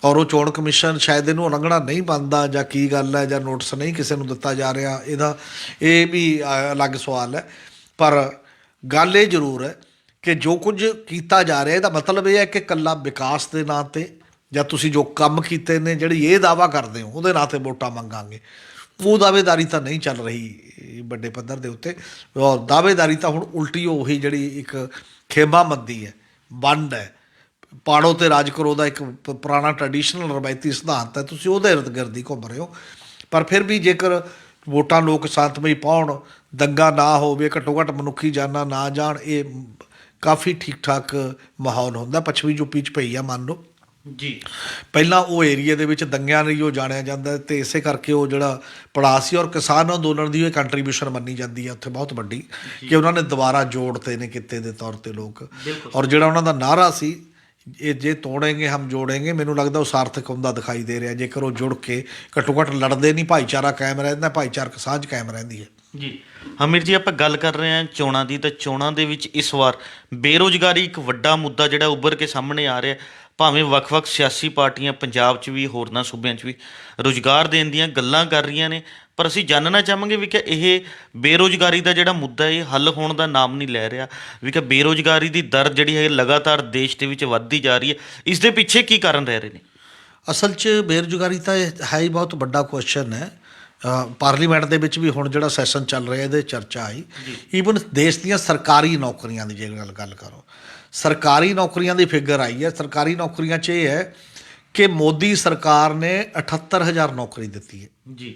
ਔਰ ਉਹ ਚੋਣ ਕਮਿਸ਼ਨ ਸ਼ਾਇਦ ਇਹਨੂੰ ਉਲੰਘਣਾ ਨਹੀਂ ਮੰਨਦਾ, ਜਾਂ ਕੀ ਗੱਲ ਹੈ, ਜਾਂ ਨੋਟਿਸ ਨਹੀਂ ਕਿਸੇ ਨੂੰ ਦਿੱਤਾ ਜਾ ਰਿਹਾ, ਇਹ ਵੀ ਅਲੱਗ ਸਵਾਲ ਹੈ। ਪਰ ਗੱਲ ਇਹ ਜ਼ਰੂਰ ਹੈ ਕਿ ਜੋ ਕੁਝ ਕੀਤਾ ਜਾ ਰਿਹਾ ਇਹਦਾ ਮਤਲਬ ਇਹ ਹੈ ਕਿ ਇਕੱਲਾ ਵਿਕਾਸ ਦੇ ਨਾਂ 'ਤੇ, ਜਾਂ ਤੁਸੀਂ ਜੋ ਕੰਮ ਕੀਤੇ ਨੇ, ਜਿਹੜੀ ਇਹ ਦਾਅਵਾ ਕਰਦੇ ਹੋ ਉਹਦੇ ਨਾਂ 'ਤੇ ਵੋਟਾਂ ਮੰਗਾਂਗੇ, ਉਹ ਦਾਅਵੇਦਾਰੀ ਤਾਂ ਨਹੀਂ ਚੱਲ ਰਹੀ ਵੱਡੇ ਪੱਧਰ ਦੇ ਉੱਤੇ। ਔਰ ਦਾਅਵੇਦਾਰੀ ਤਾਂ ਹੁਣ ਉਲਟੀ ਉਹੀ ਜਿਹੜੀ ਇੱਕ ਖੇਮਾਬੰਦੀ ਹੈ, ਵੰਡ ਹੈ, ਪਾੜੋ ਤੇ ਰਾਜ ਕਰੋ ਦਾ ਇੱਕ ਪੁਰਾਣਾ ਟ੍ਰੈਡੀਸ਼ਨਲ ਰਵਾਇਤੀ ਸਿਧਾਂਤ ਹੈ, ਤੁਸੀਂ ਉਹਦੇ ਇਰਦ ਗਿਰਦ ਹੀ ਘੁੰਮ ਰਹੇ ਹੋ। ਪਰ ਫਿਰ ਵੀ ਜੇਕਰ ਵੋਟਾਂ ਲੋਕ ਸ਼ਾਂਤਮਈ ਪਾਉਣ, ਦੰਗਾ ਨਾ ਹੋਵੇ, ਘੱਟੋ ਘੱਟ ਮਨੁੱਖੀ ਜਾਨਾਂ ਨਾ ਜਾਣ, ਇਹ ਕਾਫੀ ਠੀਕ ਠਾਕ ਮਾਹੌਲ ਹੁੰਦਾ। ਪੱਛਮੀ ਯੂਪੀ 'ਚ ਪਈ ਆ ਮੰਨ ਲਓ
ਜੀ,
ਪਹਿਲਾਂ ਉਹ ਏਰੀਏ ਦੇ ਵਿੱਚ ਦੰਗਿਆਂ ਲਈ ਉਹ ਜਾਣਿਆ ਜਾਂਦਾ, ਅਤੇ ਇਸੇ ਕਰਕੇ ਉਹ ਜਿਹੜਾ ਪੜਾਅ ਸੀ, ਔਰ ਕਿਸਾਨ ਅੰਦੋਲਨ ਦੀ ਉਹ ਕੰਟਰੀਬਿਊਸ਼ਨ ਮੰਨੀ ਜਾਂਦੀ ਹੈ ਉੱਥੇ ਬਹੁਤ ਵੱਡੀ, ਕਿ ਉਹਨਾਂ ਨੇ ਦੁਬਾਰਾ ਜੋੜਤੇ ਨੇ ਕਿੱਤੇ ਦੇ ਤੌਰ 'ਤੇ ਲੋਕ। ਔਰ ਜਿਹੜਾ ਉਹਨਾਂ ਦਾ ਨਾਅਰਾ ਸੀ, ਇਹ ਜੇ ਤੋੜेंगे ਹਮ ਜੋੜेंगे, ਮੈਨੂੰ ਲੱਗਦਾ ਉਹ ਸਾਰਥਕ ਹੁੰਦਾ ਦਿਖਾਈ ਦੇ ਰਿਹਾ। ਜੇਕਰ ਉਹ ਜੁੜ ਕੇ ਘੱਟੋ ਘੱਟ ਲੜਦੇ ਨਹੀਂ, ਭਾਈਚਾਰਾ ਕਾਇਮ ਰਹਿੰਦਾ, ਭਾਈਚਾਰਕ ਸਾਂਝ ਕਾਇਮ ਰਹਿੰਦੀ ਹੈ।
ਜੀ ਹਮੀਰ ਜੀ, ਆਪਾਂ ਗੱਲ ਕਰ ਰਹੇ ਹਾਂ ਚੋਣਾਂ ਦੀ, ਤਾਂ ਚੋਣਾਂ ਦੇ ਵਿੱਚ ਇਸ ਵਾਰ ਬੇਰੁਜ਼ਗਾਰੀ ਇੱਕ ਵੱਡਾ ਮੁੱਦਾ ਜਿਹੜਾ ਉੱਭਰ ਕੇ ਸਾਹਮਣੇ ਆ ਰਿਹਾ। ਭਾਵੇਂ ਵੱਖ-ਵੱਖ ਸਿਆਸੀ ਪਾਰਟੀਆਂ ਪੰਜਾਬ 'ਚ ਵੀ ਹੋਰਨਾਂ ਸੂਬਿਆਂ 'ਚ ਵੀ ਰੁਜ਼ਗਾਰ ਦੇਣ ਦੀਆਂ ਗੱਲਾਂ ਕਰ ਰਹੀਆਂ ਨੇ, ਪਰ ਅਸੀਂ ਜਾਣਨਾ ਚਾਹਾਂਗੇ ਵੀ ਕਿ ਇਹ ਬੇਰੁਜ਼ਗਾਰੀ ਦਾ ਜਿਹੜਾ ਮੁੱਦਾ ਇਹ ਹੱਲ ਹੋਣ ਦਾ ਨਾਮ ਨਹੀਂ ਲੈ ਰਿਹਾ, ਵੀ ਕਿ ਬੇਰੁਜ਼ਗਾਰੀ ਦੀ ਦਰ ਜਿਹੜੀ ਹੈ ਲਗਾਤਾਰ ਦੇਸ਼ ਦੇ ਵਿੱਚ ਵੱਧਦੀ ਜਾ ਰਹੀ ਹੈ। ਇਸ ਦੇ ਪਿੱਛੇ ਕੀ ਕਾਰਨ ਰਹਿ ਰਹੇ ਨੇ?
ਅਸਲ 'ਚ ਬੇਰੁਜ਼ਗਾਰੀ ਤਾਂ ਹੈ ਹੀ ਬਹੁਤ ਵੱਡਾ ਕੁਐਸਚਨ ਹੈ। ਪਾਰਲੀਮੈਂਟ ਦੇ ਵਿੱਚ ਵੀ ਹੁਣ ਜਿਹੜਾ ਸੈਸ਼ਨ ਚੱਲ ਰਿਹਾ ਇਹਦੇ ਚਰਚਾ ਆਈ। ਈਵਨ ਦੇਸ਼ ਦੀਆਂ ਸਰਕਾਰੀ ਨੌਕਰੀਆਂ ਦੀ ਜੇ ਗੱਲ ਕਰੋ, ਸਰਕਾਰੀ ਨੌਕਰੀਆਂ ਦੀ ਫਿਗਰ ਆਈ ਹੈ। ਸਰਕਾਰੀ ਨੌਕਰੀਆਂ 'ਚ ਇਹ ਹੈ ਕਿ ਮੋਦੀ ਸਰਕਾਰ ਨੇ 78,000 ਨੌਕਰੀ ਦਿੱਤੀ ਹੈ
ਜੀ,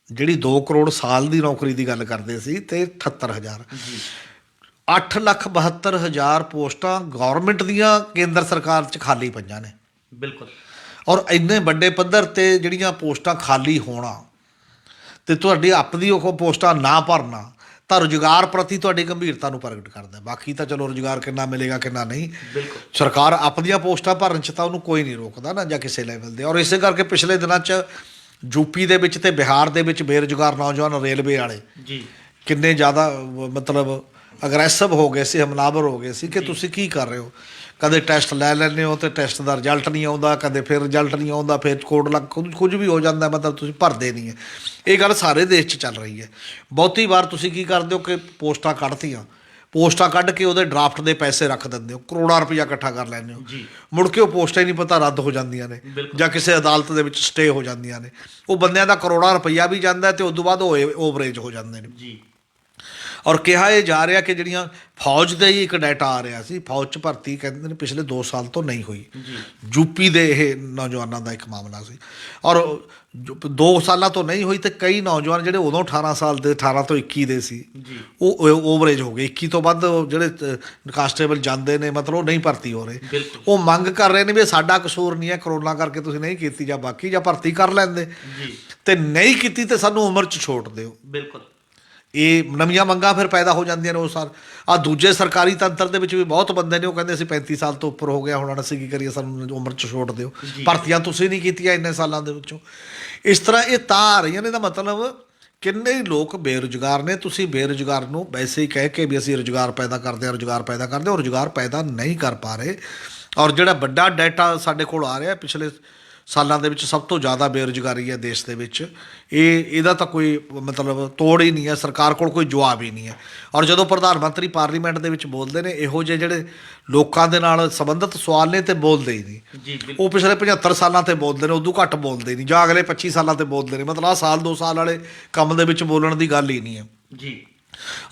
ਜਿਹੜੀ 2 ਕਰੋੜ ਸਾਲ ਦੀ ਨੌਕਰੀ ਦੀ ਗੱਲ ਕਰਦੇ ਸੀ, ਤੇ 78,000 8,72,000 ਪੋਸਟਾਂ ਗੌਰਮੈਂਟ ਦੀਆਂ ਕੇਂਦਰ ਸਰਕਾਰ 'ਚ ਖਾਲੀ ਪਈਆਂ ਨੇ।
ਬਿਲਕੁਲ।
ਔਰ ਇੰਨੇ ਵੱਡੇ ਪੱਧਰ 'ਤੇ ਜਿਹੜੀਆਂ ਪੋਸਟਾਂ ਖਾਲੀ ਹੋਣਾ ਤੇ ਤੁਹਾਡੀ ਆਪਣੀ ਉਹ ਪੋਸਟਾਂ ਨਾ ਭਰਨਾ, ਤਾਂ ਰੁਜ਼ਗਾਰ ਪ੍ਰਤੀ ਤੁਹਾਡੀ ਗੰਭੀਰਤਾ ਨੂੰ ਪ੍ਰਗਟ ਕਰਦਾ। ਬਾਕੀ ਤਾਂ ਚਲੋ ਰੁਜ਼ਗਾਰ ਕਿੰਨਾ ਮਿਲੇਗਾ ਕਿੰਨਾ ਨਹੀਂ, ਸਰਕਾਰ ਆਪਣੀਆਂ ਪੋਸਟਾਂ ਭਰਨ 'ਚ ਤਾਂ ਉਹਨੂੰ ਕੋਈ ਨਹੀਂ ਰੋਕਦਾ ਨਾ, ਜਾਂ ਕਿਸੇ ਲੈਵਲ ਦੇ। ਔਰ ਇਸੇ ਕਰਕੇ ਪਿਛਲੇ ਦਿਨਾਂ 'ਚ ਯੂਪੀ ਦੇ ਵਿੱਚ ਤੇ ਬਿਹਾਰ ਦੇ ਵਿੱਚ ਬੇਰੁਜ਼ਗਾਰ ਨੌਜਵਾਨ ਰੇਲਵੇ ਵਾਲੇ
ਜੀ
ਕਿੰਨੇ ਜ਼ਿਆਦਾ ਮਤਲਬ ਅਗਰੈਸਿਵ ਹੋ ਗਏ ਸੀ, ਹਮਲਾਵਰ ਹੋ ਗਏ ਸੀ ਕਿ ਤੁਸੀਂ ਕੀ ਕਰ ਰਹੇ ਹੋ। ਕਦੇ ਟੈਸਟ ਲੈ ਲੈਂਦੇ ਹੋ ਤੇ ਟੈਸਟ ਦਾ ਰਿਜ਼ਲਟ ਨਹੀਂ ਆਉਂਦਾ, ਕਦੇ ਫਿਰ ਰਿਜ਼ਲਟ ਨਹੀਂ ਆਉਂਦਾ, ਫਿਰ ਕੋਡ ਲੱਗ ਕੁਝ ਵੀ ਹੋ ਜਾਂਦਾ, ਮਤਲਬ ਤੁਸੀਂ ਭਰਦੇ ਨਹੀਂ ਹੈ। ਇਹ ਗੱਲ ਸਾਰੇ ਦੇਸ਼ 'ਚ ਚੱਲ ਰਹੀ ਹੈ। ਬਹੁਤੀ ਵਾਰ ਤੁਸੀਂ ਕੀ ਕਰਦੇ ਹੋ ਕਿ ਪੋਸਟਾਂ ਕੱਢਤੀਆਂ, ਪੋਸਟਾਂ ਕੱਢ ਕੇ ਉਹਦੇ ਡਰਾਫਟ ਦੇ ਪੈਸੇ ਰੱਖ ਦਿੰਦੇ ਹੋ, ਕਰੋੜਾਂ ਰੁਪਈਆ ਇਕੱਠਾ ਕਰ ਲੈਂਦੇ ਹੋ, ਮੁੜ ਕੇ ਉਹ ਪੋਸਟਾਂ ਹੀ ਨਹੀਂ ਪਤਾ ਰੱਦ ਹੋ ਜਾਂਦੀਆਂ ਨੇ, ਜਾਂ ਕਿਸੇ ਅਦਾਲਤ ਦੇ ਵਿੱਚ ਸਟੇ ਹੋ ਜਾਂਦੀਆਂ ਨੇ। ਉਹ ਬੰਦਿਆਂ ਦਾ ਕਰੋੜਾਂ ਰੁਪਈਆ ਵੀ ਜਾਂਦਾ ਅਤੇ ਉਸ ਤੋਂ ਬਾਅਦ ਉਹ ਓਵਰੇਜ ਹੋ ਜਾਂਦੇ ਨੇ ਜੀ। ਔਰ ਕਿਹਾ ਇਹ ਜਾ ਰਿਹਾ ਕਿ ਜਿਹੜੀਆਂ ਫੌਜ ਦਾ ਹੀ ਇੱਕ ਡਾਟਾ ਆ ਰਿਹਾ ਸੀ, ਫੌਜ 'ਚ ਭਰਤੀ ਕਹਿੰਦੇ ਨੇ ਪਿਛਲੇ 2 ਸਾਲ ਤੋਂ ਨਹੀਂ ਹੋਈ। ਯੂਪੀ ਦੇ ਇਹ ਨੌਜਵਾਨਾਂ ਦਾ ਇੱਕ ਮਾਮਲਾ ਸੀ, ਔਰ 2 ਸਾਲਾਂ ਤੋਂ ਨਹੀਂ ਹੋਈ, ਤੇ ਕਈ ਨੌਜਵਾਨ ਜਿਹੜੇ ਉਦੋਂ 18 ਸਾਲ ਦੇ, 18 ਤੋਂ 21 ਦੇ ਸੀ, ਉਹ ਓਵਰੇਜ ਹੋ ਗਏ। 21 ਤੋਂ ਵੱਧ ਜਿਹੜੇ ਕਾਂਸਟੇਬਲ ਜਾਂਦੇ ਨੇ, ਮਤਲਬ ਉਹ ਨਹੀਂ ਭਰਤੀ ਹੋ ਰਹੇ। ਉਹ ਮੰਗ ਕਰ ਰਹੇ ਨੇ ਵੀ ਸਾਡਾ ਕਸੂਰ ਨਹੀਂ ਹੈ, ਕਰੋਨਾ ਕਰਕੇ ਤੁਸੀਂ ਨਹੀਂ ਕੀਤੀ, ਜਾਂ ਬਾਕੀ ਜਾਂ ਭਰਤੀ ਕਰ ਲੈਂਦੇ, ਤੇ ਨਹੀਂ ਕੀਤੀ ਤੇ ਸਾਨੂੰ ਉਮਰ 'ਚ ਛੋਟ ਦਿਓ।
ਬਿਲਕੁਲ।
ਇਹ ਨਵੀਆਂ ਮੰਗਾਂ ਫਿਰ ਪੈਦਾ ਹੋ ਜਾਂਦੀਆਂ ਨੇ। ਉਹ ਦੂਜੇ ਸਰਕਾਰੀ ਤੰਤਰ ਦੇ ਵਿੱਚ ਵੀ ਬਹੁਤ ਬੰਦੇ ਨੇ, ਉਹ ਕਹਿੰਦੇ ਅਸੀਂ 35 ਸਾਲ ਤੋਂ ਉੱਪਰ ਹੋ ਗਿਆ, ਹੁਣ ਅਸੀਂ ਕੀ ਕਰੀਏ, ਸਾਨੂੰ ਉਮਰ 'ਚ ਛੋਟ ਦਿਓ, ਭਰਤੀਆਂ ਤੁਸੀਂ ਨਹੀਂ ਕੀਤੀਆਂ ਇੰਨੇ ਸਾਲਾਂ ਦੇ ਵਿੱਚੋਂ। ਇਸ ਤਰ੍ਹਾਂ ਇਹ ਤਾਂ ਆ ਰਹੀਆਂ ਨੇ। ਇਹਦਾ ਮਤਲਬ ਕਿੰਨੇ ਹੀ ਲੋਕ ਬੇਰੁਜ਼ਗਾਰ ਨੇ। ਤੁਸੀਂ ਬੇਰੁਜ਼ਗਾਰ ਨੂੰ ਵੈਸੇ ਹੀ ਕਹਿ ਕੇ ਵੀ ਅਸੀਂ ਰੁਜ਼ਗਾਰ ਪੈਦਾ ਕਰਦੇ ਹਾਂ, ਰੁਜ਼ਗਾਰ ਪੈਦਾ ਕਰਦੇ, ਉਹ ਰੁਜ਼ਗਾਰ ਪੈਦਾ ਨਹੀਂ ਕਰ ਪਾ ਰਹੇ। ਔਰ ਜਿਹੜਾ ਵੱਡਾ ਡਾਟਾ ਸਾਡੇ ਕੋਲ ਆ ਰਿਹਾ ਪਿਛਲੇ ਸਾਲਾਂ ਦੇ ਵਿੱਚ, ਸਭ ਤੋਂ ਜ਼ਿਆਦਾ ਬੇਰੁਜ਼ਗਾਰੀ ਹੈ ਦੇਸ਼ ਦੇ ਵਿੱਚ, ਇਹਦਾ ਤਾਂ ਕੋਈ ਮਤਲਬ ਤੋੜ ਹੀ ਨਹੀਂ ਹੈ, ਸਰਕਾਰ ਕੋਲ ਕੋਈ ਜਵਾਬ ਹੀ ਨਹੀਂ ਹੈ। ਔਰ ਜਦੋਂ ਪ੍ਰਧਾਨ ਮੰਤਰੀ ਪਾਰਲੀਮੈਂਟ ਦੇ ਵਿੱਚ ਬੋਲਦੇ ਨੇ, ਇਹੋ ਜਿਹੇ ਜਿਹੜੇ ਲੋਕਾਂ ਦੇ ਨਾਲ ਸੰਬੰਧਿਤ ਸਵਾਲ ਨੇ, ਤੇ ਬੋਲਦੇ ਹੀ ਨਹੀਂ। ਉਹ ਪਿਛਲੇ 75 ਸਾਲਾਂ 'ਤੇ ਬੋਲਦੇ ਨੇ, ਉਦੋਂ ਘੱਟ ਬੋਲਦੇ ਨਹੀਂ, ਜਾਂ ਅਗਲੇ 25 ਸਾਲਾਂ 'ਤੇ ਬੋਲਦੇ ਨੇ। ਮਤਲਬ ਆਹ ਸਾਲ 2 ਸਾਲ ਵਾਲੇ ਕੰਮ ਦੇ ਵਿੱਚ ਬੋਲਣ ਦੀ ਗੱਲ ਹੀ ਨਹੀਂ ਹੈ ਜੀ।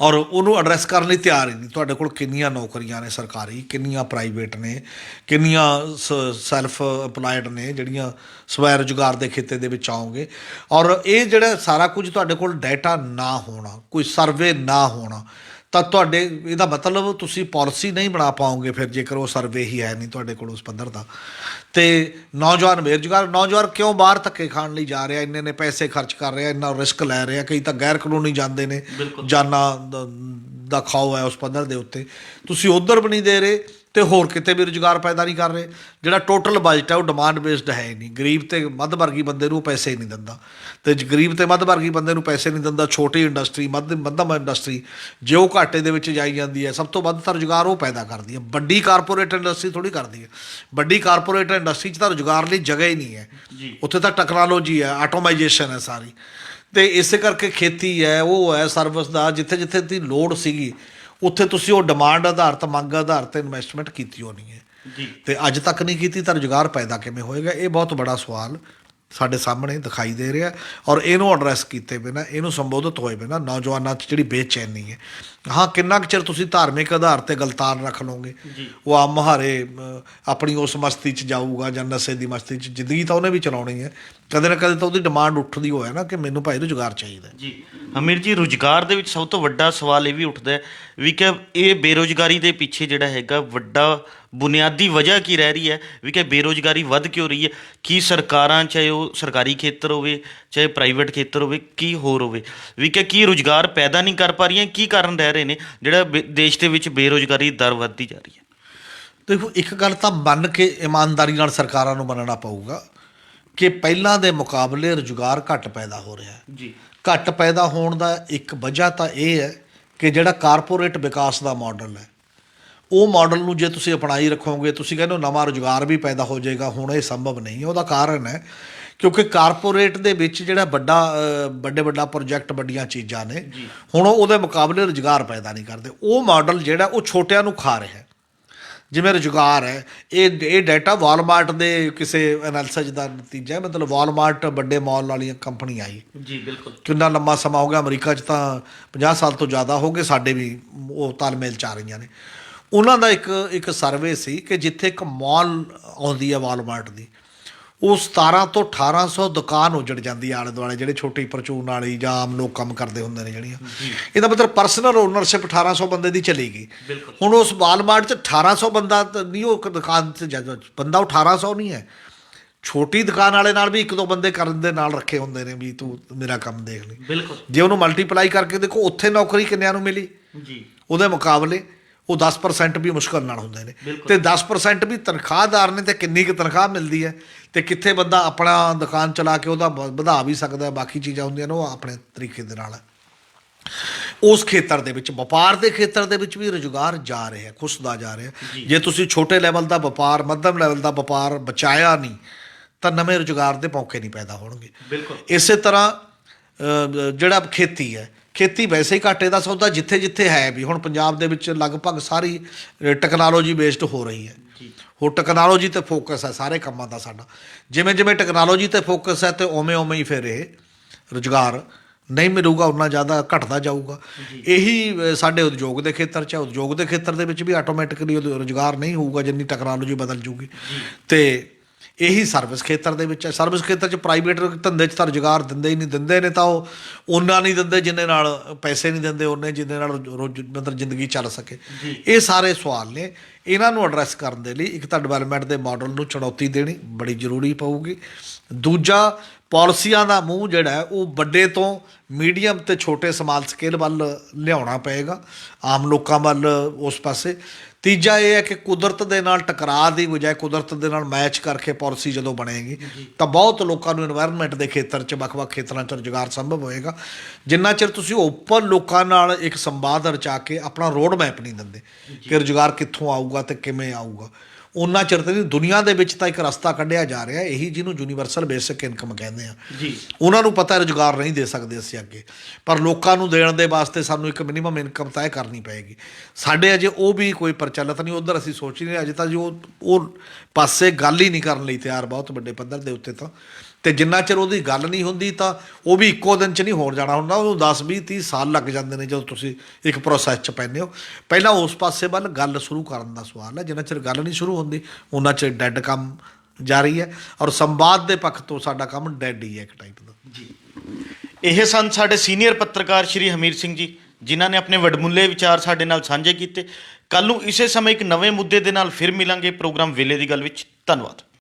ਔਰ ਉਹਨੂੰ ਐਡਰੈਸ ਕਰਨ ਲਈ ਤਿਆਰ ਹੀ ਨਹੀਂ। ਤੁਹਾਡੇ ਕੋਲ ਕਿੰਨੀਆਂ ਨੌਕਰੀਆਂ ਨੇ ਸਰਕਾਰੀ, ਕਿੰਨੀਆਂ ਪ੍ਰਾਈਵੇਟ ਨੇ, ਕਿੰਨੀਆਂ ਸੈਲਫ ਇੰਪਲਾਇਡ ਨੇ ਜਿਹੜੀਆਂ ਸਵੈ ਰੁਜ਼ਗਾਰ ਦੇ ਖੇਤੇ ਦੇ ਵਿੱਚ ਆਓਗੇ। ਔਰ ਇਹ ਜਿਹੜਾ ਸਾਰਾ ਕੁਝ ਤੁਹਾਡੇ ਕੋਲ ਡਾਟਾ ਨਾ ਹੋਣਾ, ਕੋਈ ਸਰਵੇ ਨਾ ਹੋਣਾ, ਤਾਂ ਤੁਹਾਡੇ ਇਹਦਾ ਮਤਲਬ ਤੁਸੀਂ ਪਾਲਿਸੀ ਨਹੀਂ ਬਣਾ ਪਾਓਗੇ ਫਿਰ, ਜੇਕਰ ਉਹ ਸਰਵੇ ਹੀ ਹੈ ਨਹੀਂ ਤੁਹਾਡੇ ਕੋਲ ਉਸ ਪੱਧਰ ਦਾ। ਅਤੇ ਨੌਜਵਾਨ ਬੇਰੁਜ਼ਗਾਰ, ਨੌਜਵਾਨ ਕਿਉਂ ਬਾਹਰ ਧੱਕੇ ਖਾਣ ਲਈ ਜਾ ਰਿਹਾ, ਇੰਨੇ ਪੈਸੇ ਖਰਚ ਕਰ ਰਿਹਾ, ਇੰਨਾ ਰਿਸਕ ਲੈ ਰਿਹਾ। ਕਈ ਤਾਂ ਗੈਰ ਕਾਨੂੰਨੀ ਜਾਂਦੇ ਨੇ, ਜਾਨਾਂ ਦਾ ਖਾਓ ਹੈ ਉਸ ਪੱਧਰ ਦੇ ਉੱਤੇ। ਤੁਸੀਂ ਉੱਧਰ ਵੀ ਨਹੀਂ ਦੇ ਰਹੇ, ਤੇ ਹੋਰ ਕਿਤੇ ਵੀ ਰੁਜ਼ਗਾਰ ਪੈਦਾ ਨਹੀਂ ਕਰ ਰਹੇ। ਜਿਹੜਾ ਟੋਟਲ ਬਜਟ ਹੈ ਉਹ ਡਿਮਾਂਡ ਬੇਸਡ ਹੈ ਹੀ ਨਹੀਂ। ਗਰੀਬ ਤੇ ਮੱਧ ਵਰਗੀ ਬੰਦੇ ਨੂੰ ਪੈਸੇ ਹੀ ਨਹੀਂ ਦਿੰਦਾ, ਤੇ ਗਰੀਬ ਤੇ ਮੱਧ ਵਰਗੀ ਬੰਦੇ ਨੂੰ ਪੈਸੇ ਨਹੀਂ ਦਿੰਦਾ। ਛੋਟੀ ਇੰਡਸਟਰੀ, ਮੱਧਮ ਇੰਡਸਟਰੀ ਜੇ ਉਹ ਘਾਟੇ ਦੇ ਵਿੱਚ ਜਾਈ ਜਾਂਦੀ ਹੈ, ਸਭ ਤੋਂ ਵੱਧ ਤਾਂ ਰੁਜ਼ਗਾਰ ਉਹ ਪੈਦਾ ਕਰਦੀ ਹੈ। ਵੱਡੀ ਕਾਰਪੋਰੇਟ ਇੰਡਸਟਰੀ ਥੋੜ੍ਹੀ ਕਰਦੀ ਹੈ। ਵੱਡੀ ਕਾਰਪੋਰੇਟ ਇੰਡਸਟਰੀ 'ਚ ਤਾਂ ਰੁਜ਼ਗਾਰ ਲਈ ਜਗ੍ਹਾ ਹੀ ਨਹੀਂ ਹੈ, ਉੱਥੇ ਤਾਂ ਟੈਕਨੋਲੋਜੀ ਹੈ, ਆਟੋਮਾਈਜੇਸ਼ਨ ਹੈ ਸਾਰੀ। ਅਤੇ ਇਸੇ ਕਰਕੇ ਖੇਤੀ ਹੈ, ਉਹ ਹੈ ਸਰਵਿਸ ਦਾ, ਜਿੱਥੇ ਜਿੱਥੇ ਦੀ ਲੋੜ ਸੀਗੀ ਉੱਥੇ ਤੁਸੀਂ ਉਹ ਡਿਮਾਂਡ ਆਧਾਰਿਤ, ਮੰਗ ਆਧਾਰਿਤ ਇਨਵੈਸਟਮੈਂਟ ਕੀਤੀ ਹੋਣੀ ਹੈ
ਜੀ,
ਅਤੇ ਅੱਜ ਤੱਕ ਨਹੀਂ ਕੀਤੀ ਤਾਂ ਰੁਜ਼ਗਾਰ ਪੈਦਾ ਕਿਵੇਂ ਹੋਏਗਾ? ਇਹ ਬਹੁਤ ਬੜਾ ਸਵਾਲ ਸਾਡੇ ਸਾਹਮਣੇ ਦਿਖਾਈ ਦੇ ਰਿਹਾ, ਔਰ ਇਹਨੂੰ ਐਡਰੈਸ ਕੀਤੇ ਬਿਨਾਂ, ਇਹਨੂੰ ਸੰਬੋਧਿਤ ਹੋਏ ਬਿਨਾਂ ਨੌਜਵਾਨਾਂ 'ਚ ਜਿਹੜੀ ਬੇਚੈਨੀ ਹੈ। ਹਾਂ, ਕਿੰਨਾ ਕੁ ਚਿਰ ਤੁਸੀਂ ਧਾਰਮਿਕ ਆਧਾਰ 'ਤੇ ਗਲਤਾਨ ਰੱਖ ਲਓਗੇ? ਉਹ ਆਮ ਮੁਹਾਰੇ ਆਪਣੀ ਉਸ ਮਸਤੀ 'ਚ ਜਾਊਗਾ ਜਾਂ ਨਸ਼ੇ ਦੀ ਮਸਤੀ 'ਚ। ਜ਼ਿੰਦਗੀ ਤਾਂ ਉਹਨੇ ਵੀ ਚਲਾਉਣੀ ਹੈ, ਕਦੇ ਨਾ ਕਦੇ ਤਾਂ ਉਹਦੀ ਡਿਮਾਂਡ ਉੱਠਦੀ ਹੋਇਆ ਨਾ ਕਿ ਮੈਨੂੰ ਭਾਈ ਰੁਜ਼ਗਾਰ ਚਾਹੀਦਾ
ਜੀ। ਹਮੀਰ ਜੀ, ਰੁਜ਼ਗਾਰ ਦੇ ਵਿੱਚ ਸਭ ਤੋਂ ਵੱਡਾ ਸਵਾਲ ਇਹ ਵੀ ਉੱਠਦਾ ਹੈ ਵੀ ਕਿ ਇਹ ਬੇਰੁਜ਼ਗਾਰੀ ਦੇ ਪਿੱਛੇ ਜਿਹੜਾ ਹੈਗਾ ਵੱਡਾ ਬੁਨਿਆਦੀ ਵਜ੍ਹਾ ਕੀ ਰਹਿ ਰਹੀ ਹੈ ਵੀ ਕਿ ਬੇਰੁਜ਼ਗਾਰੀ ਵੱਧ ਕਿਉਂ ਰਹੀ ਹੈ? ਕੀ ਸਰਕਾਰਾਂ, ਚਾਹੇ ਉਹ ਸਰਕਾਰੀ ਖੇਤਰ ਹੋਵੇ ਚਾਹੇ ਪ੍ਰਾਈਵੇਟ ਖੇਤਰ ਹੋਵੇ, ਕੀ ਹੋਰ ਹੋਵੇ, ਵੀ ਕਿ ਕੀ ਰੁਜ਼ਗਾਰ ਪੈਦਾ ਨਹੀਂ ਕਰ ਪਾ ਰਹੀਆਂ? ਕੀ ਕਾਰਨ ਰਹਿ ਰਹੇ ਨੇ ਜਿਹੜਾ ਦੇਸ਼ ਦੇ ਵਿੱਚ ਬੇਰੁਜ਼ਗਾਰੀ ਦਰ ਵੱਧਦੀ ਜਾ ਰਹੀ ਹੈ?
ਦੇਖੋ, ਇੱਕ ਗੱਲ ਤਾਂ ਮੰਨ ਕੇ ਇਮਾਨਦਾਰੀ ਨਾਲ ਸਰਕਾਰਾਂ ਨੂੰ ਮੰਨਣਾ ਪਊਗਾ ਕਿ ਪਹਿਲਾਂ ਦੇ ਮੁਕਾਬਲੇ ਰੁਜ਼ਗਾਰ ਘੱਟ ਪੈਦਾ ਹੋ ਰਿਹਾ
ਜੀ।
ਘੱਟ ਪੈਦਾ ਹੋਣ ਦਾ ਇੱਕ ਵਜ੍ਹਾ ਤਾਂ ਇਹ ਹੈ ਕਿ ਜਿਹੜਾ ਕਾਰਪੋਰੇਟ ਵਿਕਾਸ ਦਾ ਮਾਡਲ ਹੈ, ਉਹ ਮਾਡਲ ਨੂੰ ਜੇ ਤੁਸੀਂ ਅਪਣਾਈ ਰੱਖੋਗੇ, ਤੁਸੀਂ ਕਹਿੰਦੇ ਹੋ ਨਵਾਂ ਰੁਜ਼ਗਾਰ ਵੀ ਪੈਦਾ ਹੋ ਜਾਏਗਾ, ਹੁਣ ਇਹ ਸੰਭਵ ਨਹੀਂ ਹੈ। ਉਹਦਾ ਕਾਰਨ ਹੈ ਕਿਉਂਕਿ ਕਾਰਪੋਰੇਟ ਦੇ ਵਿੱਚ ਜਿਹੜਾ ਵੱਡਾ ਪ੍ਰੋਜੈਕਟ, ਵੱਡੀਆਂ ਚੀਜ਼ਾਂ ਨੇ, ਹੁਣ ਉਹਦੇ ਮੁਕਾਬਲੇ ਰੁਜ਼ਗਾਰ ਪੈਦਾ ਨਹੀਂ ਕਰਦੇ। ਉਹ ਮਾਡਲ ਜਿਹੜਾ ਉਹ ਛੋਟਿਆਂ ਨੂੰ ਖਾ ਰਿਹਾ। ਜਿਵੇਂ ਰੁਜ਼ਗਾਰ ਹੈ, ਇਹ ਡਾਟਾ ਵਾਲਮਾਰਟ ਦੇ ਕਿਸੇ ਐਨਾਲਿਸਿਸ ਦਾ ਨਤੀਜਾ ਹੈ। ਮਤਲਬ ਵਾਲਮਾਰਟ ਵੱਡੇ ਮਾਲ ਵਾਲੀਆਂ ਕੰਪਨੀ ਆਈ
ਜੀ, ਬਿਲਕੁਲ।
ਕਿੰਨਾ ਲੰਮਾ ਸਮਾਂ ਹੋ ਗਿਆ, ਅਮਰੀਕਾ 'ਚ ਤਾਂ 50 ਸਾਲ ਤੋਂ ਜ਼ਿਆਦਾ ਹੋ ਗਏ, ਸਾਡੇ ਵੀ ਉਹ ਤਾਲਮੇਲ 'ਚ ਆ ਰਹੀਆਂ ਨੇ। ਉਹਨਾਂ ਦਾ ਇੱਕ ਸਰਵੇ ਸੀ ਕਿ ਜਿੱਥੇ ਇੱਕ ਮਾਲ ਆਉਂਦੀ ਹੈ ਵਾਲਮਾਰਟ ਦੀ, ਉਹ 17 ਤੋਂ 1800 ਦੁਕਾਨ ਉਜੜ ਜਾਂਦੀ ਹੈ ਆਲੇ ਦੁਆਲੇ, ਜਿਹੜੇ ਛੋਟੀ ਪਰਚੂਨ ਵਾਲੀ ਜਾਂ ਆਮ ਲੋਕ ਕੰਮ ਕਰਦੇ ਹੁੰਦੇ ਨੇ ਜਿਹੜੀਆਂ। ਇਹਦਾ ਮਤਲਬ ਪਰਸਨਲ ਓਨਰਸ਼ਿਪ 1800 ਬੰਦੇ ਦੀ ਚਲੀ ਗਈ। ਹੁਣ ਉਸ ਵਾਲਮਾਰਟ 'ਚ 1800 ਬੰਦਾ ਤਾਂ ਨਹੀਂ, ਉਹ ਦੁਕਾਨ 'ਚ ਬੰਦਾ ਉਹ 1800 ਨਹੀਂ ਹੈ। ਛੋਟੀ ਦੁਕਾਨ ਵਾਲੇ ਨਾਲ ਵੀ 1-2 ਬੰਦੇ ਕਰਨ ਦੇ ਨਾਲ ਰੱਖੇ ਹੁੰਦੇ ਨੇ ਵੀ ਤੂੰ ਮੇਰਾ ਕੰਮ ਦੇਖ ਲਈ।
ਬਿਲਕੁਲ।
ਜੇ ਉਹਨੂੰ ਮਲਟੀਪਲਾਈ ਕਰਕੇ ਦੇਖੋ, ਉੱਥੇ ਨੌਕਰੀ ਕਿੰਨਿਆਂ ਨੂੰ ਮਿਲੀ
ਜੀ,
ਉਹਦੇ ਮੁਕਾਬਲੇ ਉਹ 10% ਵੀ ਮੁਸ਼ਕਲ ਨਾਲ ਹੁੰਦੇ ਨੇ। ਅਤੇ 10% ਵੀ ਤਨਖਾਹਦਾਰ ਨੇ, ਅਤੇ ਕਿੰਨੀ ਕੁ ਤਨਖਾਹ ਮਿਲਦੀ ਹੈ, ਅਤੇ ਕਿੱਥੇ ਬੰਦਾ ਆਪਣਾ ਦੁਕਾਨ ਚਲਾ ਕੇ ਉਹਦਾ ਵਧਾ ਵੀ ਸਕਦਾ। ਬਾਕੀ ਚੀਜ਼ਾਂ ਹੁੰਦੀਆਂ ਨੇ ਉਹ ਆਪਣੇ ਤਰੀਕੇ ਦੇ ਨਾਲ। ਉਸ ਖੇਤਰ ਦੇ ਵਿੱਚ, ਵਪਾਰ ਦੇ ਖੇਤਰ ਦੇ ਵਿੱਚ ਵੀ ਰੁਜ਼ਗਾਰ ਜਾ ਰਿਹਾ, ਖੁੱਸਦਾ ਜਾ ਰਿਹਾ। ਜੇ ਤੁਸੀਂ ਛੋਟੇ ਲੈਵਲ ਦਾ ਵਪਾਰ, ਮੱਧਮ ਲੈਵਲ ਦਾ ਵਪਾਰ ਬਚਾਇਆ ਨਹੀਂ ਤਾਂ ਨਵੇਂ ਰੁਜ਼ਗਾਰ ਦੇ ਮੌਕੇ ਨਹੀਂ ਪੈਦਾ ਹੋਣਗੇ।
ਬਿਲਕੁਲ।
ਇਸੇ ਤਰ੍ਹਾਂ ਜਿਹੜਾ ਖੇਤੀ ਹੈ, ਖੇਤੀ ਵੈਸੇ ਹੀ ਘਾਟੇ ਦਾ ਸੌਦਾ ਜਿੱਥੇ ਜਿੱਥੇ ਹੈ ਵੀ। ਹੁਣ ਪੰਜਾਬ ਦੇ ਵਿੱਚ ਲਗਭਗ ਸਾਰੀ ਟੈਕਨੋਲੋਜੀ ਬੇਸਡ ਹੋ ਰਹੀ ਹੈ। ਹੋਰ ਟੈਕਨੋਲੋਜੀ 'ਤੇ ਫੋਕਸ ਹੈ ਸਾਰੇ ਕੰਮਾਂ ਦਾ ਸਾਡਾ। ਜਿਵੇਂ ਜਿਵੇਂ ਟੈਕਨੋਲੋਜੀ 'ਤੇ ਫੋਕਸ ਹੈ, ਅਤੇ ਉਵੇਂ ਹੀ ਫਿਰ ਇਹ ਰੁਜ਼ਗਾਰ ਨਹੀਂ ਮਿਲੂਗਾ, ਉਨਾ ਜ਼ਿਆਦਾ ਘਟਦਾ ਜਾਊਗਾ। ਇਹੀ ਸਾਡੇ ਉਦਯੋਗ ਦੇ ਖੇਤਰ 'ਚ ਹੈ। ਉਦਯੋਗ ਦੇ ਖੇਤਰ ਦੇ ਵਿੱਚ ਵੀ ਆਟੋਮੈਟਿਕਲੀ ਰੁਜ਼ਗਾਰ ਨਹੀਂ ਹੋਊਗਾ ਜਿੰਨੀ ਟੈਕਨੋਲੋਜੀ ਬਦਲ ਜੂਗੀ। ਅਤੇ ਇਹੀ ਸਰਵਿਸ ਖੇਤਰ ਦੇ ਵਿੱਚ ਹੈ। ਸਰਵਿਸ ਖੇਤਰ 'ਚ ਪ੍ਰਾਈਵੇਟ ਧੰਦੇ 'ਚ ਤਾਂ ਰੁਜ਼ਗਾਰ ਦਿੰਦੇ ਹੀ ਨਹੀਂ। ਦਿੰਦੇ ਨੇ ਤਾਂ ਉਹ ਓਨਾ ਨਹੀਂ ਦਿੰਦੇ ਜਿੰਨੇ ਨਾਲ ਪੈਸੇ ਨਹੀਂ ਦਿੰਦੇ, ਉਹਨੇ ਜਿੰਨੇ ਨਾਲ ਮਤਲਬ ਜ਼ਿੰਦਗੀ ਚੱਲ ਸਕੇ। ਇਹ ਸਾਰੇ ਸਵਾਲ ਨੇ, ਇਹਨਾਂ ਨੂੰ ਐਡਰੈਸ ਕਰਨ ਦੇ ਲਈ ਇੱਕ ਤਾਂ ਡਿਵੈਲਪਮੈਂਟ ਦੇ ਮਾਡਲ ਨੂੰ ਚੁਣੌਤੀ ਦੇਣੀ ਬੜੀ ਜ਼ਰੂਰੀ ਪਊਗੀ। ਦੂਜਾ, ਪਾਲਿਸੀਆਂ ਦਾ ਮੂੰਹ ਜਿਹੜਾ ਹੈ ਉਹ ਵੱਡੇ ਤੋਂ ਮੀਡੀਅਮ ਅਤੇ ਛੋਟੇ ਸਮਾਲ ਸਕੇਲ ਵੱਲ ਲਿਆਉਣਾ ਪਏਗਾ, ਆਮ ਲੋਕਾਂ ਵੱਲ ਉਸ ਪਾਸੇ। ਤੀਜਾ ਇਹ ਹੈ ਕਿ ਕੁਦਰਤ ਦੇ ਨਾਲ ਟਕਰਾਅ ਦੀ ਬਜਾਏ ਕੁਦਰਤ ਦੇ ਨਾਲ ਮੈਚ ਕਰਕੇ ਪਾਲਿਸੀ ਜਦੋਂ ਬਣੇਗੀ ਤਾਂ ਬਹੁਤ ਲੋਕਾਂ ਨੂੰ ਇਨਵਾਇਰਨਮੈਂਟ ਦੇ ਖੇਤਰ 'ਚ, ਵੱਖ-ਵੱਖ ਖੇਤਰਾਂ 'ਚ ਰੁਜ਼ਗਾਰ ਸੰਭਵ ਹੋਏਗਾ। ਜਿੰਨਾ ਚਿਰ ਤੁਸੀਂ ਓਪਨ ਲੋਕਾਂ ਨਾਲ ਇੱਕ ਸੰਵਾਦ ਰਚਾ ਕੇ ਆਪਣਾ ਰੋਡ ਮੈਪ ਨਹੀਂ ਦਿੰਦੇ ਕਿ ਰੁਜ਼ਗਾਰ ਕਿੱਥੋਂ ਆਊਗਾ ਅਤੇ ਕਿਵੇਂ ਆਊਗਾ, ਉਹਨਾਂ ਚਿਰ ਤੇ ਦੁਨੀਆ ਦੇ ਵਿੱਚ ਤਾਂ ਇੱਕ ਰਸਤਾ ਕੱਢਿਆ ਜਾ ਰਿਹਾ, ਇਹੀ ਜਿਹਨੂੰ ਯੂਨੀਵਰਸਲ ਬੇਸਿਕ ਇਨਕਮ ਕਹਿੰਦੇ ਆ। ਉਹਨਾਂ ਨੂੰ ਪਤਾ ਰੁਜ਼ਗਾਰ ਨਹੀਂ ਦੇ ਸਕਦੇ ਅਸੀਂ ਅੱਗੇ, ਪਰ ਲੋਕਾਂ ਨੂੰ ਦੇਣ ਦੇ ਵਾਸਤੇ ਸਾਨੂੰ ਇੱਕ ਮਿਨੀਮਮ ਇਨਕਮ ਤੈਅ ਕਰਨੀ ਪਏਗੀ। ਸਾਡੇ ਅਜੇ ਉਹ ਵੀ ਕੋਈ ਪ੍ਰਚਲਿਤ ਨਹੀਂ, ਉੱਧਰ ਅਸੀਂ ਸੋਚ ਹੀ ਨਹੀਂ ਅਜੇ ਤਾਂ ਜੋ ਉਹ ਪਾਸੇ ਗੱਲ ਹੀ ਨਹੀਂ ਕਰਨ ਲਈ ਤਿਆਰ ਬਹੁਤ ਵੱਡੇ ਪੱਧਰ ਦੇ ਉੱਤੇ ਤਾਂ। ਅਤੇ ਜਿੰਨਾ ਚਿਰ ਉਹਦੀ ਗੱਲ ਨਹੀਂ ਹੁੰਦੀ ਤਾਂ ਉਹ ਵੀ ਇੱਕੋ ਦਿਨ 'ਚ ਨਹੀਂ ਹੋਣ ਜਾਣਾ ਹੁੰਦਾ, ਉਹਨੂੰ 10-20-30 ਸਾਲ ਲੱਗ ਜਾਂਦੇ ਨੇ ਜਦੋਂ ਤੁਸੀਂ ਇੱਕ ਪ੍ਰੋਸੈਸ 'ਚ ਪੈਂਦੇ ਹੋ। ਪਹਿਲਾਂ ਉਸ ਪਾਸੇ ਵੱਲ ਗੱਲ ਸ਼ੁਰੂ ਕਰਨ ਦਾ ਸਵਾਲ ਹੈ। ਜਿੰਨਾ ਚਿਰ ਗੱਲ ਨਹੀਂ ਸ਼ੁਰੂ ਹੁੰਦੀ ਉਹਨਾਂ ਚਿਰ ਡੈਡ ਕੰਮ ਜਾਰੀ ਹੈ, ਔਰ ਸੰਵਾਦ ਦੇ ਪੱਖ ਤੋਂ ਸਾਡਾ ਕੰਮ ਡੈਡ ਹੀ ਹੈ ਇੱਕ ਟਾਈਪ ਦਾ।
ਜੀ, ਇਹ ਸਨ ਸਾਡੇ ਸੀਨੀਅਰ ਪੱਤਰਕਾਰ ਸ਼੍ਰੀ ਹਮੀਰ ਸਿੰਘ ਜੀ, ਜਿਨ੍ਹਾਂ ਨੇ ਆਪਣੇ ਵਡਮੁੱਲੇ ਵਿਚਾਰ ਸਾਡੇ ਨਾਲ ਸਾਂਝੇ ਕੀਤੇ। ਕੱਲ੍ਹ ਨੂੰ ਇਸੇ ਸਮੇਂ ਇੱਕ ਨਵੇਂ ਮੁੱਦੇ ਦੇ ਨਾਲ ਫਿਰ ਮਿਲਾਂਗੇ ਪ੍ਰੋਗਰਾਮ ਵੇਲੇ ਦੀ ਗੱਲ ਵਿੱਚ। ਧੰਨਵਾਦ।